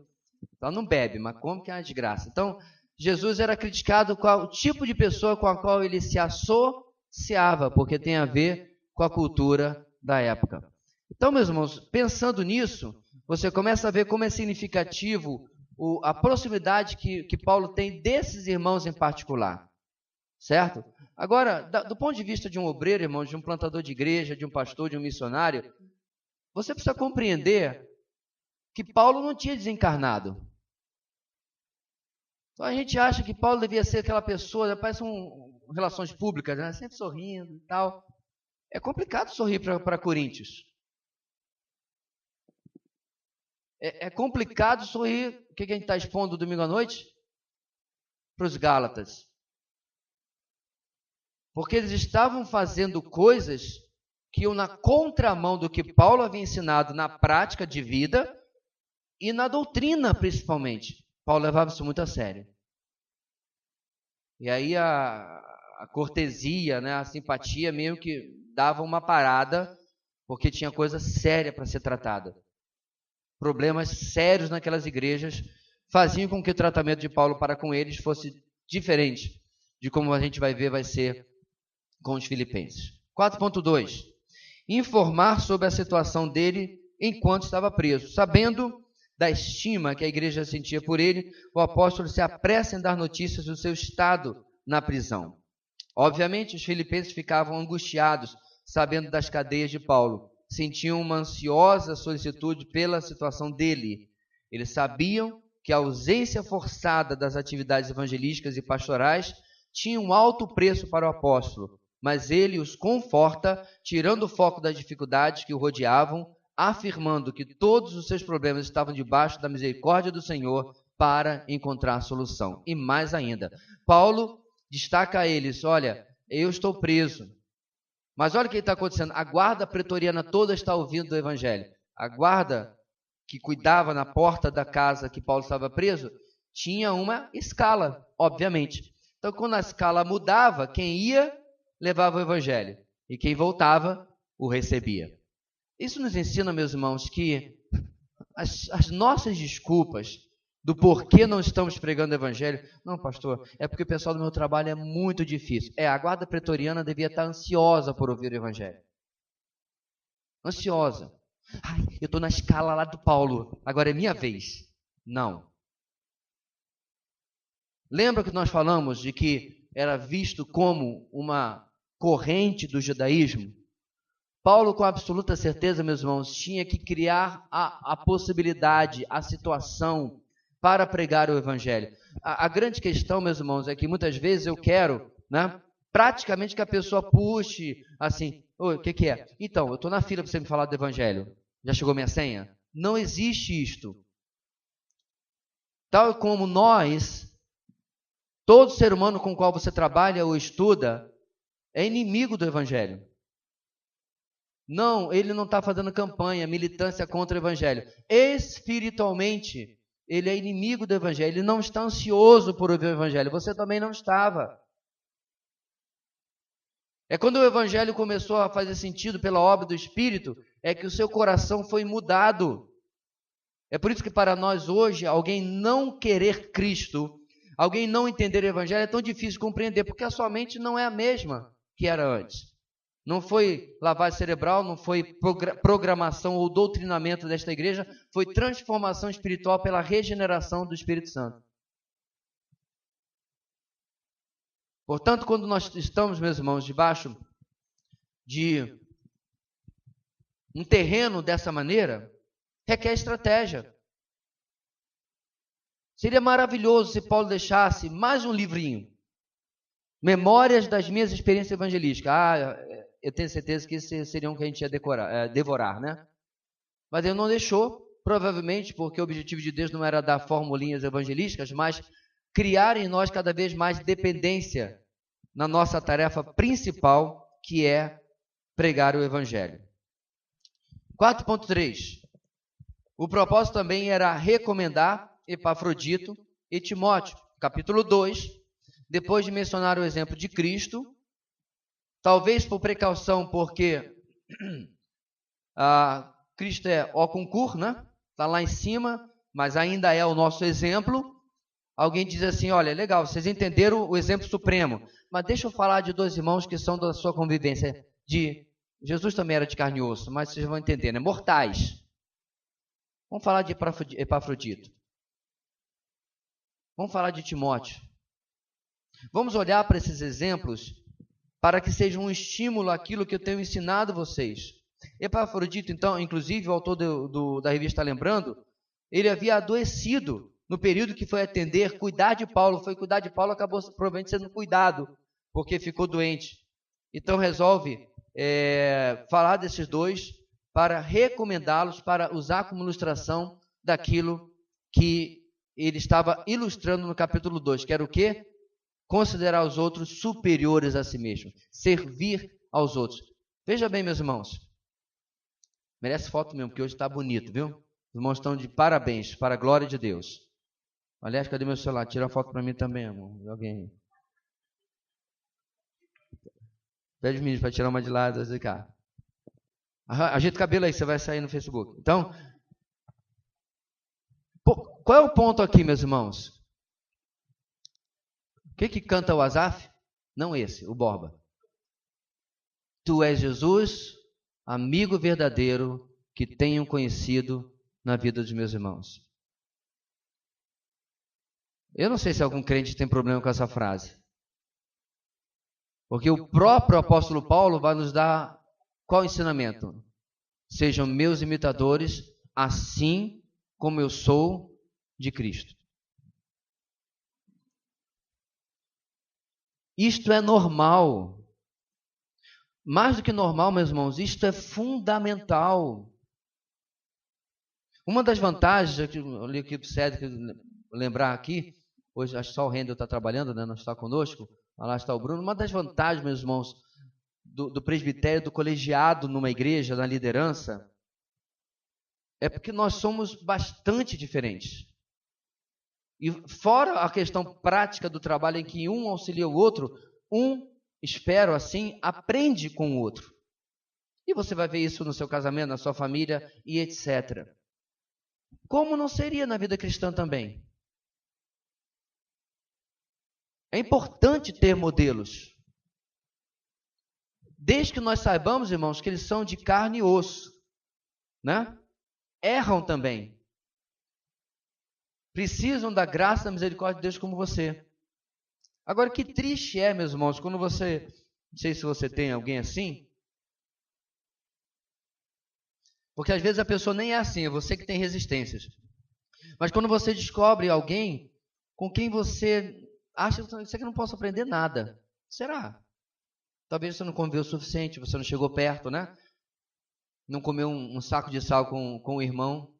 [SPEAKER 1] Então não bebe, mas come que é uma desgraça. Então, Jesus era criticado com o tipo de pessoa com a qual ele se associava, porque tem a ver com a cultura da época. Então, meus irmãos, pensando nisso, você começa a ver como é significativo a proximidade que Paulo tem desses irmãos em particular. Certo? Agora, do ponto de vista de um obreiro, irmãos, de um plantador de igreja, de um pastor, de um missionário, você precisa compreender que Paulo não tinha desencarnado. Então a gente acha que Paulo devia ser aquela pessoa, parece relações públicas, né? Sempre sorrindo e tal. É complicado sorrir para Coríntios. É complicado sorrir, o que a gente está expondo domingo à noite? Para os Gálatas. Porque eles estavam fazendo coisas que iam na contramão do que Paulo havia ensinado na prática de vida e na doutrina, principalmente. Paulo levava isso muito a sério. E aí a cortesia, né, a simpatia meio que dava uma parada, porque tinha coisa séria para ser tratada. problemas sérios naquelas igrejas, faziam com que o tratamento de Paulo para com eles fosse diferente de como a gente vai ver vai ser com os filipenses. 4.2. Informar sobre a situação dele enquanto estava preso. Sabendo da estima que a igreja sentia por ele, o apóstolo se apressa em dar notícias do seu estado na prisão. Obviamente, os filipenses ficavam angustiados, sabendo das cadeias de Paulo. Sentiam uma ansiosa solicitude pela situação dele. Eles sabiam que a ausência forçada das atividades evangelísticas e pastorais tinha um alto preço para o apóstolo, mas ele os conforta, tirando o foco das dificuldades que o rodeavam, afirmando que todos os seus problemas estavam debaixo da misericórdia do Senhor para encontrar solução. E mais ainda, Paulo destaca a eles: olha, eu estou preso, mas olha o que está acontecendo, a guarda pretoriana toda está ouvindo do evangelho. A guarda que cuidava na porta da casa que Paulo estava preso, tinha uma escala, obviamente. Então, quando a escala mudava, quem ia, levava o evangelho, e quem voltava, o recebia. Isso nos ensina, meus irmãos, que as nossas desculpas do porquê não estamos pregando o evangelho, não, pastor, é porque o pessoal do meu trabalho é muito difícil. A guarda pretoriana devia estar ansiosa por ouvir o evangelho. Ansiosa. Ai, eu estou na escala lá do Paulo, agora é minha vez. Não. Lembra que nós falamos de que era visto como uma corrente do judaísmo? Paulo, com absoluta certeza, meus irmãos, tinha que criar a possibilidade, a situação para pregar o evangelho. A grande questão, meus irmãos, é que muitas vezes eu quero, praticamente que a pessoa puxe assim: o que é? Então, eu estou na fila para você me falar do evangelho. Já chegou minha senha? Não existe isto. Tal como nós, todo ser humano com o qual você trabalha ou estuda é inimigo do evangelho. Não, ele não está fazendo campanha, militância contra o evangelho. Espiritualmente, ele é inimigo do evangelho. Ele não está ansioso por ouvir o evangelho. Você também não estava. É quando o evangelho começou a fazer sentido pela obra do Espírito, é que o seu coração foi mudado. É por isso que para nós hoje, alguém não querer Cristo, alguém não entender o evangelho é tão difícil de compreender, porque a sua mente não é a mesma que era antes. Não foi lavagem cerebral, não foi programação ou doutrinamento desta igreja, foi transformação espiritual pela regeneração do Espírito Santo. Portanto, quando nós estamos, meus irmãos, debaixo de um terreno dessa maneira, requer estratégia. Seria maravilhoso se Paulo deixasse mais um livrinho. Memórias das minhas experiências evangelísticas. Eu tenho certeza que esse seria um que a gente ia devorar, né? Mas ele não deixou, provavelmente porque o objetivo de Deus não era dar formulinhas evangelísticas, mas criar em nós cada vez mais dependência na nossa tarefa principal, que é pregar o evangelho. 4.3. O propósito também era recomendar Epafrodito e Timóteo. Capítulo 2, depois de mencionar o exemplo de Cristo, talvez por precaução, porque Cristo é au concurso, né? Está lá em cima, mas ainda é o nosso exemplo. Alguém diz assim: olha, legal, vocês entenderam o exemplo supremo, mas deixa eu falar de dois irmãos que são da sua convivência. Jesus também era de carne e osso, mas vocês vão entender, né? Mortais. Vamos falar de Epafrodito. Vamos falar de Timóteo. Vamos olhar para esses exemplos para que seja um estímulo àquilo que eu tenho ensinado vocês. Epafrodito, então, inclusive, o autor da revista está lembrando, ele havia adoecido no período que foi atender, cuidar de Paulo. Foi cuidar de Paulo, acabou provavelmente sendo cuidado, porque ficou doente. Então resolve falar desses dois para recomendá-los, para usar como ilustração daquilo que ele estava ilustrando no capítulo 2, que era o quê? Considerar os outros superiores a si mesmo, servir aos outros. Veja bem, meus irmãos, merece foto mesmo, porque hoje está bonito, viu? Os irmãos estão de parabéns, para a glória de Deus. Aliás, cadê meu celular? Tira a foto para mim também, amor. Alguém. Pede os meninos para tirar uma de lá e cá. Ajeita o cabelo aí, você vai sair no Facebook. Então, Qual é o ponto aqui, meus irmãos? O que canta o Asaf? Não esse, o Borba. Tu és Jesus, amigo verdadeiro, que tenho conhecido na vida dos meus irmãos. Eu não sei se algum crente tem problema com essa frase. Porque o próprio apóstolo Paulo vai nos dar qual ensinamento? Sejam meus imitadores, assim como eu sou de Cristo. Isto é normal. Mais do que normal, meus irmãos, isto é fundamental. Uma das vantagens, eu li aqui do Cédric, lembrar aqui, hoje acho que só o Rendel está trabalhando, né? Não está conosco, lá está o Bruno. Uma das vantagens, meus irmãos, do presbitério, do colegiado numa igreja, na liderança, é porque nós somos bastante diferentes. E fora a questão prática do trabalho em que um auxilia o outro, espero assim, aprende com o outro. E você vai ver isso no seu casamento, na sua família e etc. Como não seria na vida cristã também? É importante ter modelos. Desde que nós saibamos, irmãos, que eles são de carne e osso, né? Erram também. Precisam da graça e da misericórdia de Deus como você. Agora, que triste é, meus irmãos, quando você, não sei se você tem alguém assim, porque às vezes a pessoa nem é assim, é você que tem resistências. Mas quando você descobre alguém com quem você acha que você não possa aprender nada, será? Talvez você não conviveu o suficiente, você não chegou perto, né? Não comeu um saco de sal com o irmão.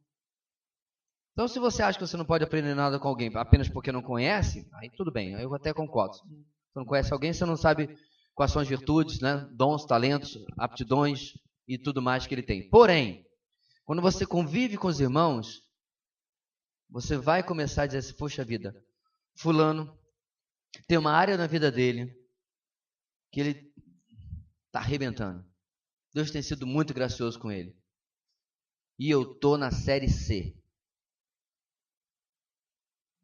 [SPEAKER 1] Então, se você acha que você não pode aprender nada com alguém apenas porque não conhece, aí tudo bem, eu até concordo. Se você não conhece alguém, você não sabe quais são as virtudes, né? Dons, talentos, aptidões e tudo mais que ele tem. Porém, quando você convive com os irmãos, você vai começar a dizer assim, poxa vida, fulano tem uma área na vida dele que ele está arrebentando. Deus tem sido muito gracioso com ele. E eu estou na série C.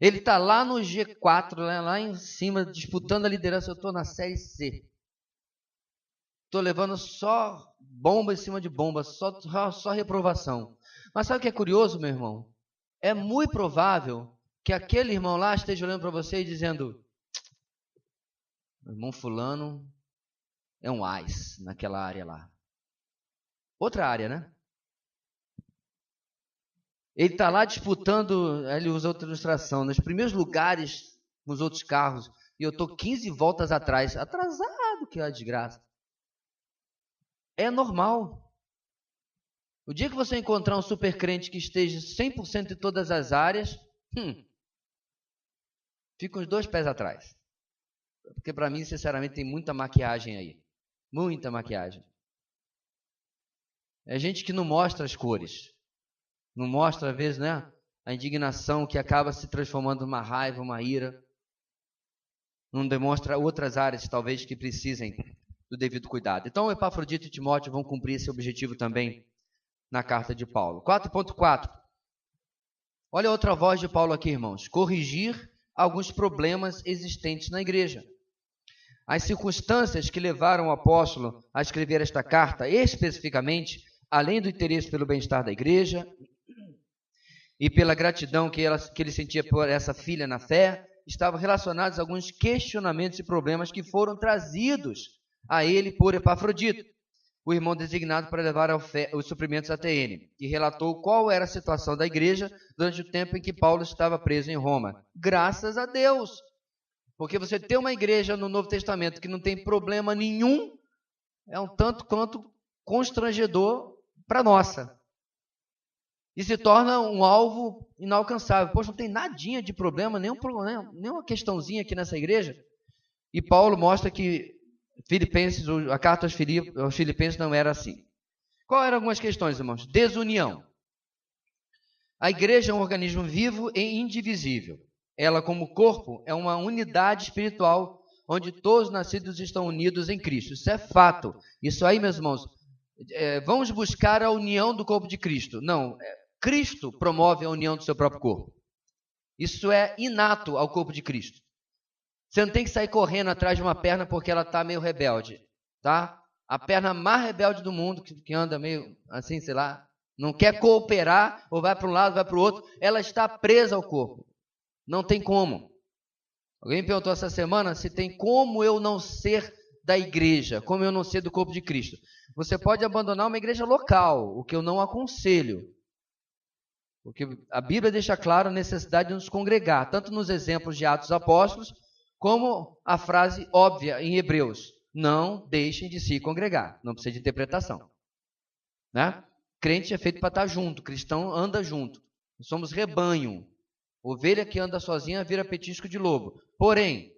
[SPEAKER 1] Ele está lá no G4, lá em cima, disputando a liderança. Eu estou na série C. Estou levando só bomba em cima de bomba, só reprovação. Mas sabe o que é curioso, meu irmão? É muito provável que aquele irmão lá esteja olhando para você e dizendo, meu irmão fulano é um ás naquela área lá. Outra área, né? Ele está lá disputando, ele usa outra ilustração, nos primeiros lugares com os outros carros, e eu estou 15 voltas atrás, atrasado, que é a desgraça. É normal. O dia que você encontrar um super crente que esteja 100% em todas as áreas, fica uns 2 pés atrás. Porque para mim, sinceramente, tem muita maquiagem aí. Muita maquiagem. É gente que não mostra as cores. Não mostra, às vezes, né, a indignação que acaba se transformando numa raiva, uma ira. Não demonstra outras áreas, talvez, que precisem do devido cuidado. Então, Epafrodito e Timóteo vão cumprir esse objetivo também na carta de Paulo. 4.4. Olha outra voz de Paulo aqui, irmãos. Corrigir alguns problemas existentes na igreja. As circunstâncias que levaram o apóstolo a escrever esta carta, especificamente, além do interesse pelo bem-estar da igreja e pela gratidão que ele sentia por essa filha na fé, estavam relacionados a alguns questionamentos e problemas que foram trazidos a ele por Epafrodito, o irmão designado para levar os suprimentos até ele, e relatou qual era a situação da igreja durante o tempo em que Paulo estava preso em Roma. Graças a Deus! Porque você ter uma igreja no Novo Testamento que não tem problema nenhum, é um tanto quanto constrangedor para a nossa. E se torna um alvo inalcançável. Poxa, não tem nadinha de problema, nenhuma questãozinha aqui nessa igreja. E Paulo mostra que a carta aos Filipenses não era assim. Qual eram algumas questões, irmãos? Desunião. A igreja é um organismo vivo e indivisível. Ela, como corpo, é uma unidade espiritual onde todos os nascidos estão unidos em Cristo. Isso é fato. Isso aí, meus irmãos, vamos buscar a união do corpo de Cristo. Não, Cristo promove a união do seu próprio corpo. Isso é inato ao corpo de Cristo. Você não tem que sair correndo atrás de uma perna porque ela está meio rebelde, tá? A perna mais rebelde do mundo, que anda meio assim, sei lá, não quer cooperar, ou vai para um lado, vai para o outro, ela está presa ao corpo. Não tem como. Alguém me perguntou essa semana se tem como eu não ser da igreja, como eu não ser do corpo de Cristo. Você pode abandonar uma igreja local, o que eu não aconselho. Porque a Bíblia deixa claro a necessidade de nos congregar, tanto nos exemplos de Atos dos Apóstolos, como a frase óbvia em Hebreus: não deixem de se congregar. Não precisa de interpretação, né? Crente é feito para estar junto, cristão anda junto. Somos rebanho. Ovelha que anda sozinha vira petisco de lobo. Porém,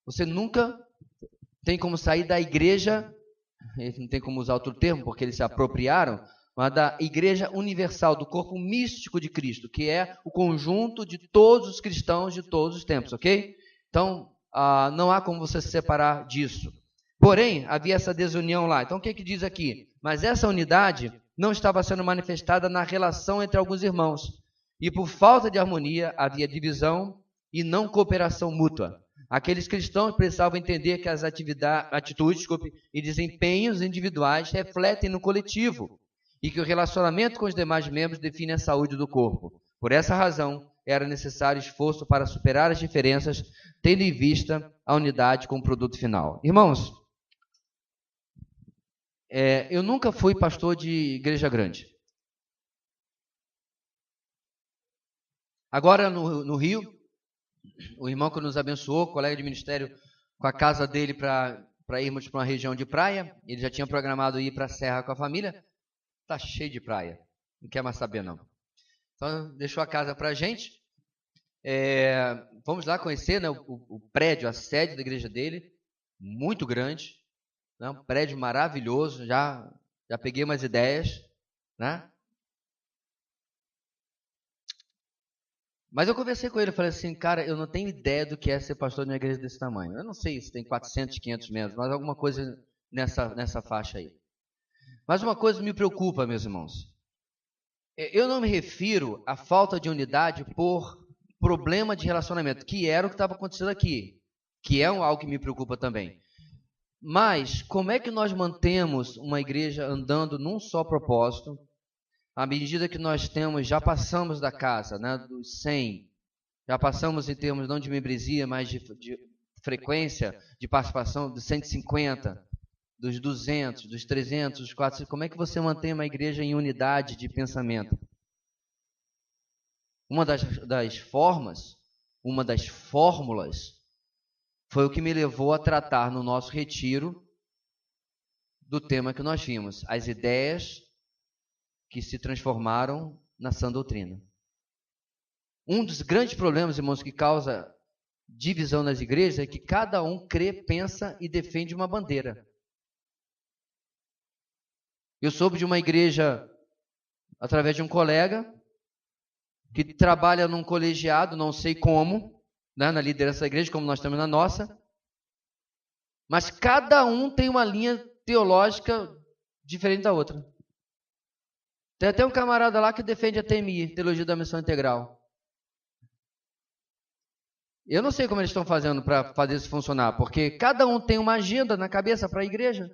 [SPEAKER 1] você nunca tem como sair da igreja, não tem como usar outro termo, porque eles se apropriaram, mas da igreja universal, do corpo místico de Cristo, que é o conjunto de todos os cristãos de todos os tempos, ok? Então, não há como você se separar disso. Porém, havia essa desunião lá. Então, o que diz aqui? Mas essa unidade não estava sendo manifestada na relação entre alguns irmãos. E por falta de harmonia, havia divisão e não cooperação mútua. Aqueles cristãos precisavam entender que as atitudes e desempenhos individuais refletem no coletivo e que o relacionamento com os demais membros define a saúde do corpo. Por essa razão, era necessário esforço para superar as diferenças, tendo em vista a unidade como produto final. Irmãos, eu nunca fui pastor de igreja grande. Agora no Rio, o irmão que nos abençoou, colega de ministério, com a casa dele para irmos para uma região de praia, ele já tinha programado ir para a Serra com a família, está cheio de praia, não quer mais saber não. Então deixou a casa para a gente, vamos lá conhecer, né, o prédio, a sede da igreja dele, muito grande, né, um prédio maravilhoso, já peguei umas ideias, né? Mas eu conversei com ele, falei assim, cara, eu não tenho ideia do que é ser pastor de uma igreja desse tamanho. Eu não sei se tem 400, 500 membros, mas alguma coisa nessa faixa aí. Mas uma coisa me preocupa, meus irmãos. Eu não me refiro à falta de unidade por problema de relacionamento, que era o que estava acontecendo aqui, que é algo que me preocupa também. Mas como é que nós mantemos uma igreja andando num só propósito, à medida que nós já passamos da casa, né, dos 100, já passamos em termos não de membresia, mas de frequência de participação, dos 150, dos 200, dos 300, dos 400, como é que você mantém uma igreja em unidade de pensamento? Uma das formas, uma das fórmulas, foi o que me levou a tratar no nosso retiro do tema que nós vimos, as ideias que se transformaram na sã doutrina. Um dos grandes problemas, irmãos, que causa divisão nas igrejas é que cada um crê, pensa e defende uma bandeira. Eu soube de uma igreja, através de um colega, que trabalha num colegiado, não sei como, né, na liderança da igreja, como nós temos na nossa, mas cada um tem uma linha teológica diferente da outra. Tem até um camarada lá que defende a TMI, Teologia da Missão Integral. Eu não sei como eles estão fazendo para fazer isso funcionar, porque cada um tem uma agenda na cabeça para a igreja.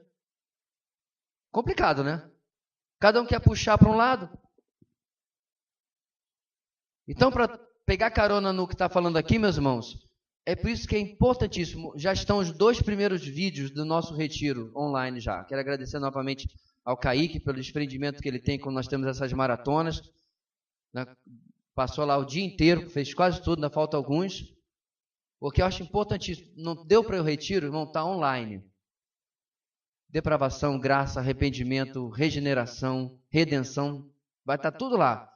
[SPEAKER 1] Complicado, né? Cada um quer puxar para um lado. Então, para pegar carona no que está falando aqui, meus irmãos, é por isso que é importantíssimo. Já estão os 2 primeiros vídeos do nosso retiro online já. Quero agradecer novamente ao Kaique pelo desprendimento que ele tem quando nós temos essas maratonas. Passou lá o dia inteiro, fez quase tudo, ainda falta alguns. Porque eu acho importantíssimo. Não deu para o retiro, irmão, está online. Depravação, graça, arrependimento, regeneração, redenção, vai estar tudo lá.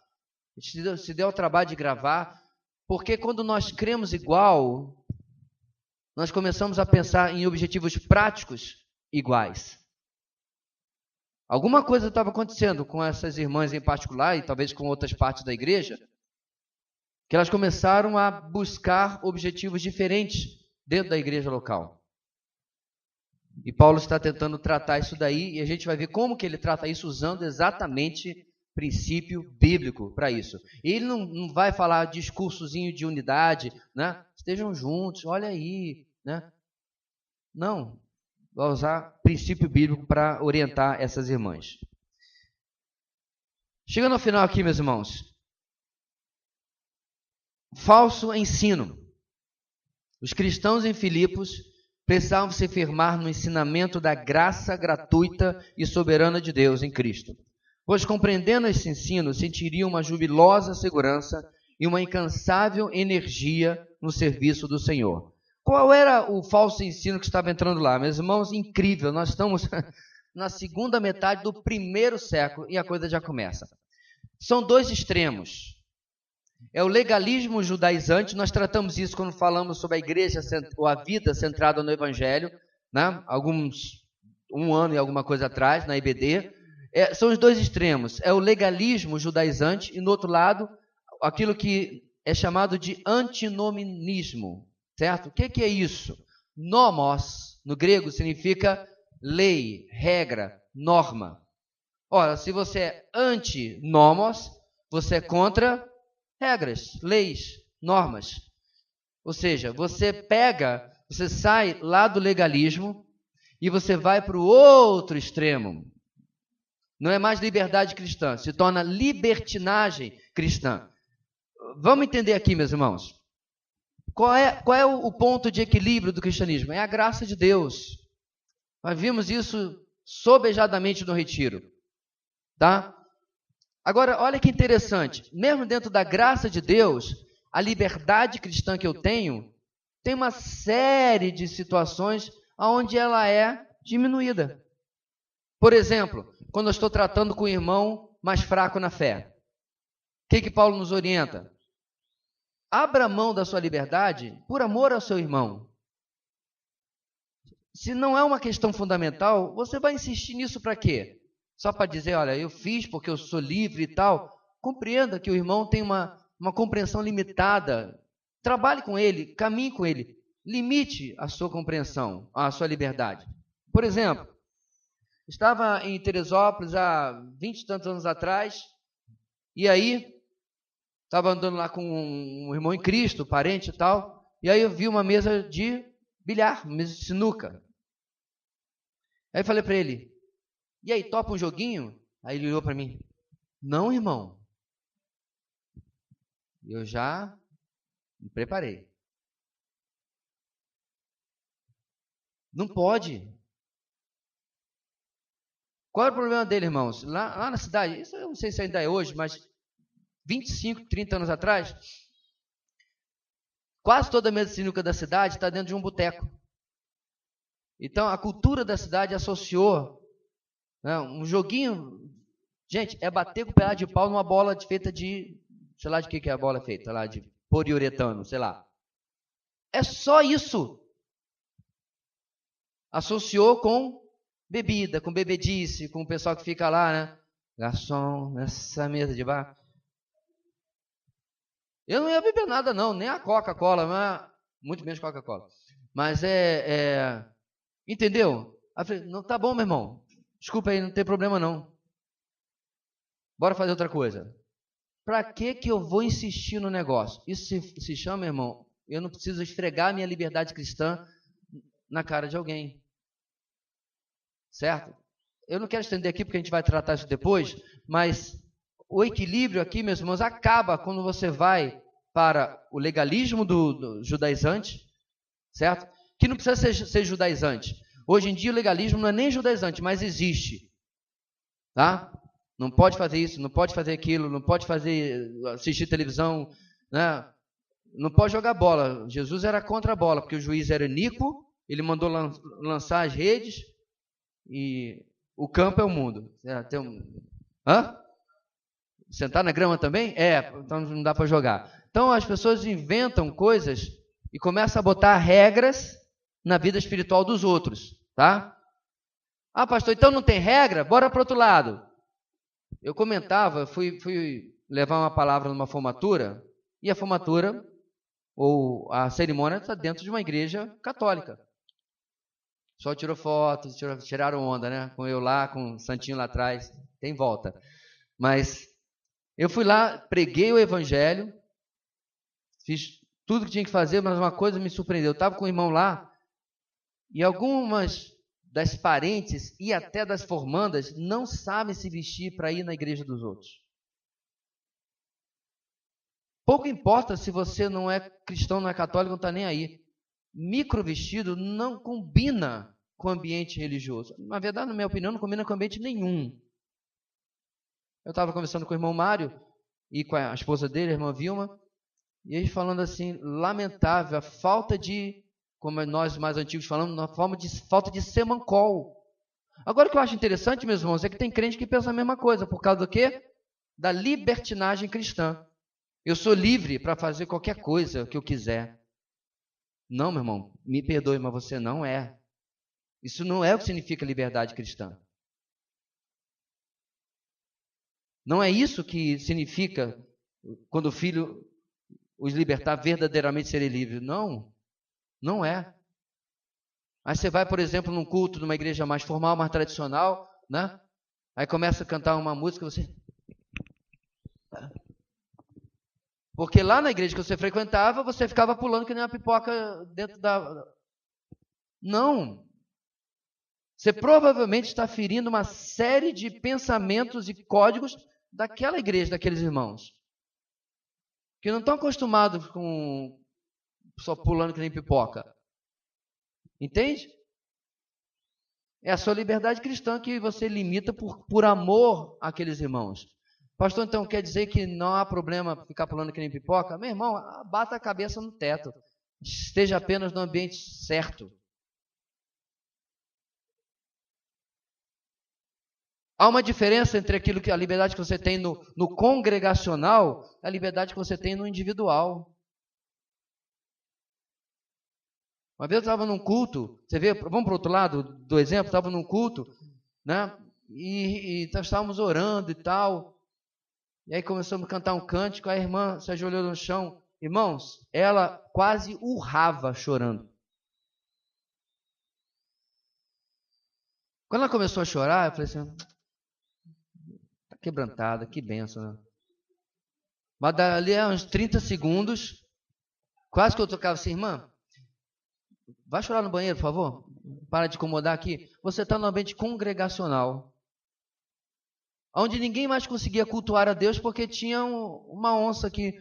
[SPEAKER 1] Se der o trabalho de gravar, porque quando nós cremos igual, nós começamos a pensar em objetivos práticos iguais. Alguma coisa estava acontecendo com essas irmãs em particular, e talvez com outras partes da igreja, que elas começaram a buscar objetivos diferentes dentro da igreja local. E Paulo está tentando tratar isso daí, e a gente vai ver como que ele trata isso usando exatamente princípio bíblico para isso. Ele não vai falar discursozinho de unidade, né? Estejam juntos, olha aí, né? Não, vai usar princípio bíblico para orientar essas irmãs. Chegando ao final aqui, meus irmãos. Falso ensino. Os cristãos em Filipos precisavam se firmar no ensinamento da graça gratuita e soberana de Deus em Cristo, pois compreendendo esse ensino, sentiriam uma jubilosa segurança e uma incansável energia no serviço do Senhor. Qual era o falso ensino que estava entrando lá? Meus irmãos, incrível, nós estamos na segunda metade do primeiro século e a coisa já começa. São dois extremos. É o legalismo judaizante, nós tratamos isso quando falamos sobre a igreja ou a vida centrada no Evangelho, né? Um ano e alguma coisa atrás, na IBD. São os dois extremos, é o legalismo judaizante e, no outro lado, aquilo que é chamado de antinominismo, certo? O que é isso? Nomos, no grego, significa lei, regra, norma. Ora, se você é anti-nomos, você é contra regras, leis, normas. Ou seja, você sai lá do legalismo e você vai para o outro extremo. Não é mais liberdade cristã, se torna libertinagem cristã. Vamos entender aqui, meus irmãos. Qual é o ponto de equilíbrio do cristianismo? É a graça de Deus. Nós vimos isso sobejadamente no retiro. Tá? Agora, olha que interessante. Mesmo dentro da graça de Deus, a liberdade cristã que eu tenho, tem uma série de situações onde ela é diminuída. Por exemplo, quando eu estou tratando com um irmão mais fraco na fé, o que Paulo nos orienta? Abra mão da sua liberdade por amor ao seu irmão. Se não é uma questão fundamental, você vai insistir nisso para quê? Só para dizer, olha, eu fiz porque eu sou livre e tal. Compreenda que o irmão tem uma compreensão limitada. Trabalhe com ele, caminhe com ele. Limite a sua compreensão, a sua liberdade. Por exemplo, estava em Teresópolis há 20 e tantos anos atrás, e aí estava andando lá com um irmão em Cristo, parente e tal, e aí eu vi uma mesa de bilhar, uma mesa de sinuca. Aí eu falei para ele, e aí, topa um joguinho? Aí ele olhou para mim, não, irmão. Eu já me preparei. Não pode. Qual é o problema dele, irmãos? Lá na cidade, isso eu não sei se ainda é hoje, mas 25, 30 anos atrás, quase toda a mesa de sinuca da cidade está dentro de um boteco. Então, a cultura da cidade associou, né, um joguinho. Gente, é bater com o pedaço de pau numa bola feita de, sei lá de que é a bola feita, lá de poliuretano, sei lá. É só isso. Associou com bebida, com bebedice, com o pessoal que fica lá, né? Garçom, nessa mesa de bar. Eu não ia beber nada não, nem a Coca-Cola, mas muito menos Coca-Cola. Mas entendeu? Aí eu falei, não, tá bom, meu irmão. Desculpa aí, não tem problema não. Bora fazer outra coisa. Para que eu vou insistir no negócio? Isso se chama, irmão, eu não preciso esfregar minha liberdade cristã na cara de alguém. Certo? Eu não quero estender aqui porque a gente vai tratar isso depois, mas o equilíbrio aqui, meus irmãos, acaba quando você vai para o legalismo do judaizante, certo? Que não precisa ser judaizante. Hoje em dia o legalismo não é nem judaizante, mas existe. Tá? Não pode fazer isso, não pode fazer aquilo, não pode assistir televisão, né? Não pode jogar bola. Jesus era contra a bola, porque o juiz era iníquo, ele mandou lançar as redes e o campo é o mundo. Hã? Sentar na grama também? Então não dá para jogar. Então as pessoas inventam coisas e começam a botar regras na vida espiritual dos outros, tá? Ah, pastor, então não tem regra? Bora para o outro lado. Eu comentava, fui levar uma palavra numa formatura, e a formatura, ou a cerimônia, está dentro de uma igreja católica. Só tirou foto, tiraram onda, né? Com eu lá, com o santinho lá atrás, tem volta. Mas eu fui lá, preguei o evangelho, fiz tudo que tinha que fazer, mas uma coisa me surpreendeu. Eu estava com o irmão lá e algumas das parentes e até das formandas não sabem se vestir para ir na igreja dos outros. Pouco importa se você não é cristão, não é católico, não está nem aí. Microvestido não combina com o ambiente religioso. Na verdade, na minha opinião, não combina com ambiente nenhum. Eu estava conversando com o irmão Mário e com a esposa dele, a irmã Vilma, e eles falando assim, lamentável, a falta de, como nós mais antigos falamos, falta de semancol. Agora o que eu acho interessante, meus irmãos, é que tem crente que pensa a mesma coisa, por causa do quê? Da libertinagem cristã. Eu sou livre para fazer qualquer coisa que eu quiser. Não, meu irmão, me perdoe, mas você não é. Isso não é o que significa liberdade cristã. Não é isso que significa quando o filho os libertar verdadeiramente serem livres. Não, não é. Aí você vai, por exemplo, num culto de uma igreja mais formal, mais tradicional, né? Aí começa a cantar uma música, você... Porque lá na igreja que você frequentava, você ficava pulando que nem uma pipoca dentro da... Não. Você provavelmente está ferindo uma série de pensamentos e códigos daquela igreja, daqueles irmãos. Que não estão acostumados com só pulando que nem pipoca. Entende? É a sua liberdade cristã que você limita por amor àqueles irmãos. Pastor, então quer dizer que não há problema ficar pulando que nem pipoca? Meu irmão, bata a cabeça no teto. Esteja apenas no ambiente certo. Há uma diferença entre aquilo que a liberdade que você tem no congregacional e a liberdade que você tem no individual. Uma vez eu estava num culto, você vê, vamos para o outro lado do exemplo, estava num culto, né? E estávamos orando e tal. E aí começamos a cantar um cântico, a irmã se ajoelhou no chão. Irmãos, ela quase urrava chorando. Quando ela começou a chorar, eu falei assim, tá quebrantada, que benção, né? Mas dali a uns 30 segundos, quase que eu tocava assim, irmã, vai chorar no banheiro, por favor. Para de incomodar aqui. Você está no ambiente congregacional, onde ninguém mais conseguia cultuar a Deus porque tinha uma onça que...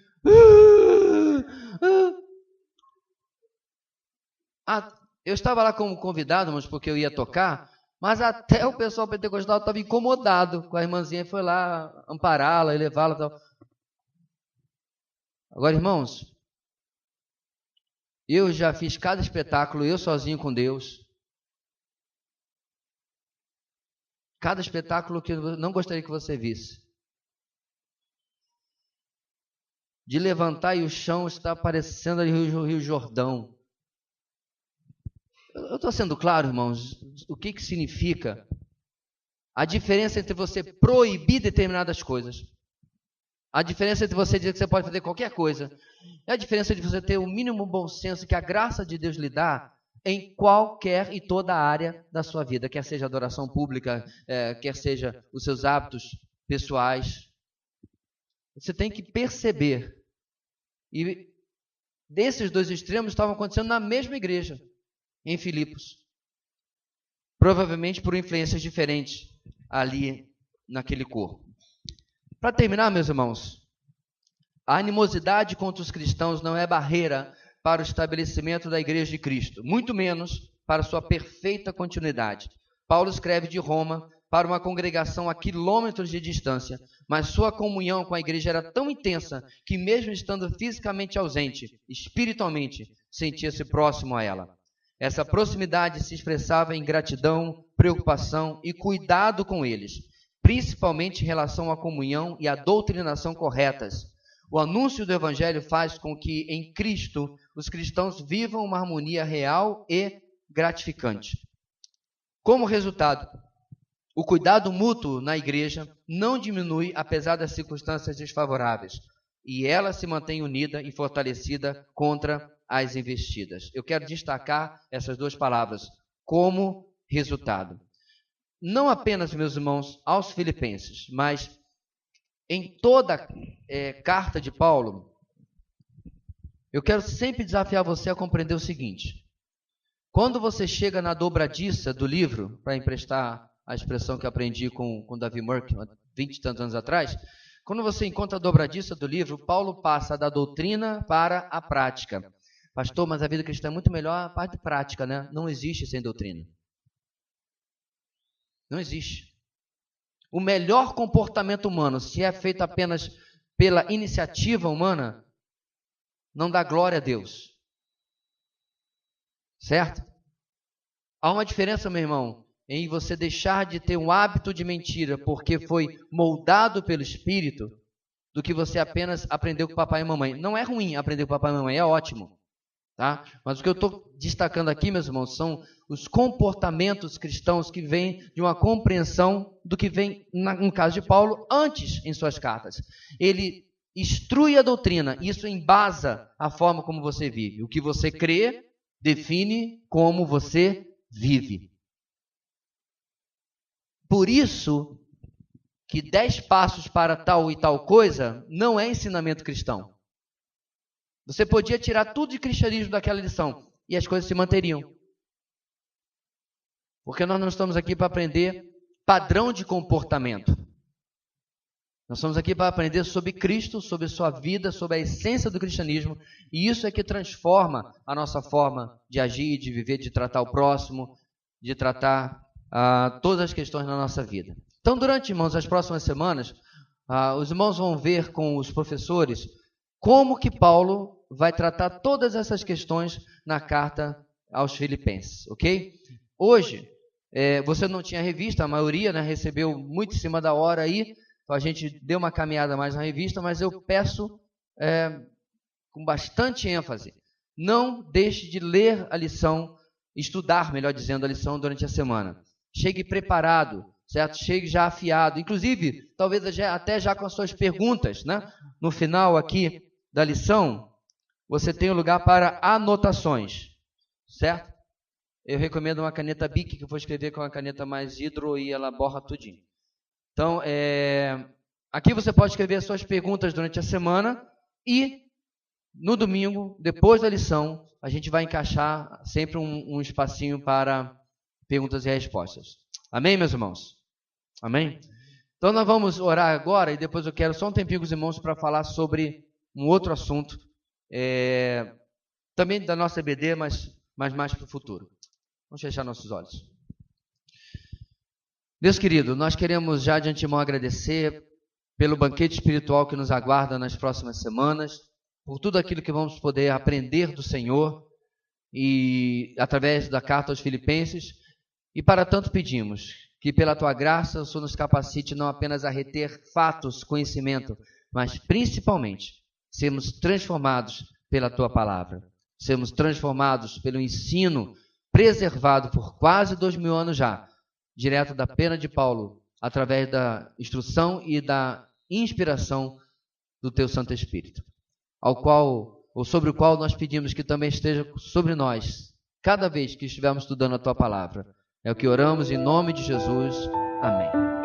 [SPEAKER 1] eu estava lá como convidado, mas porque eu ia tocar, mas até o pessoal pentecostal estava incomodado com a irmãzinha e foi lá ampará-la e levá-la. Tal. Agora, irmãos, eu já fiz cada espetáculo, eu sozinho com Deus. Cada espetáculo que eu não gostaria que você visse. De levantar e o chão está parecendo ali o Rio Jordão. Eu estou sendo claro, irmãos, o que significa a diferença entre você proibir determinadas coisas. A diferença entre você dizer que você pode fazer qualquer coisa. É a diferença de você ter o mínimo bom senso que a graça de Deus lhe dá em qualquer e toda área da sua vida, quer seja adoração pública, quer seja os seus hábitos pessoais. Você tem que perceber. E desses dois extremos estavam acontecendo na mesma igreja, em Filipos. Provavelmente por influências diferentes ali naquele corpo. Para terminar, meus irmãos, a animosidade contra os cristãos não é barreira para o estabelecimento da igreja de Cristo, muito menos para sua perfeita continuidade. Paulo escreve de Roma para uma congregação a quilômetros de distância, mas sua comunhão com a igreja era tão intensa que mesmo estando fisicamente ausente, espiritualmente, sentia-se próximo a ela. Essa proximidade se expressava em gratidão, preocupação e cuidado com eles, principalmente em relação à comunhão e à doutrinação corretas. O anúncio do Evangelho faz com que, em Cristo, os cristãos vivam uma harmonia real e gratificante. Como resultado, o cuidado mútuo na igreja não diminui apesar das circunstâncias desfavoráveis, e ela se mantém unida e fortalecida contra as investidas. Eu quero destacar essas duas palavras, como resultado. Não apenas, meus irmãos, aos filipenses, mas em toda carta de Paulo, eu quero sempre desafiar você a compreender o seguinte. Quando você chega na dobradiça do livro, para emprestar a expressão que eu aprendi com Davi Merck, 20 e tantos anos atrás, quando você encontra a dobradiça do livro, Paulo passa da doutrina para a prática. Pastor, mas a vida cristã é muito melhor a parte prática, né? Não existe sem doutrina. Não existe. O melhor comportamento humano, se é feito apenas pela iniciativa humana, não dá glória a Deus. Certo? Há uma diferença, meu irmão, em você deixar de ter um hábito de mentira porque foi moldado pelo Espírito, do que você apenas aprendeu com papai e mamãe. Não é ruim aprender com papai e mamãe, é ótimo. Tá? Mas o que eu estou destacando aqui, meus irmãos, são os comportamentos cristãos que vêm de uma compreensão do que vem, no caso de Paulo, antes em suas cartas. Ele instrui a doutrina, isso embasa a forma como você vive. O que você crê define como você vive. Por isso que 10 passos para tal e tal coisa não é ensinamento cristão. Você podia tirar tudo de cristianismo daquela lição e as coisas se manteriam. Porque nós não estamos aqui para aprender padrão de comportamento. Nós estamos aqui para aprender sobre Cristo, sobre sua vida, sobre a essência do cristianismo. E isso é que transforma a nossa forma de agir, de viver, de tratar o próximo, de tratar todas as questões na nossa vida. Então, durante, irmãos, as próximas semanas, os irmãos vão ver com os professores como que Paulo vai tratar todas essas questões na carta aos Filipenses, ok? Hoje, você não tinha revista, a maioria, né, recebeu muito em cima da hora aí, então a gente deu uma caminhada mais na revista, mas eu peço com bastante ênfase, não deixe de ler a lição, estudar, melhor dizendo, a lição durante a semana. Chegue preparado, certo? Chegue já afiado, inclusive, talvez até já com as suas perguntas, né? No final aqui da lição, você tem um lugar para anotações, certo? Eu recomendo uma caneta Bic, que eu vou escrever com uma caneta mais hidro e ela borra tudinho. Então, aqui você pode escrever as suas perguntas durante a semana e no domingo, depois da lição, a gente vai encaixar sempre um espacinho para perguntas e respostas. Amém, meus irmãos? Amém? Então, nós vamos orar agora e depois eu quero só um tempinho com os irmãos para falar sobre um outro assunto, também da nossa EBD, mas mais para o futuro. Vamos fechar nossos olhos. Deus querido, nós queremos já de antemão agradecer pelo banquete espiritual que nos aguarda nas próximas semanas, por tudo aquilo que vamos poder aprender do Senhor e através da carta aos Filipenses, e para tanto pedimos que pela Tua graça o Senhor nos capacite não apenas a reter fatos, conhecimento, mas principalmente sermos transformados pela Tua palavra, sermos transformados pelo ensino preservado por quase 2000 anos já, direto da pena de Paulo, através da instrução e da inspiração do Teu Santo Espírito, sobre o qual nós pedimos que também esteja sobre nós, cada vez que estivermos estudando a Tua palavra. É o que oramos em nome de Jesus. Amém.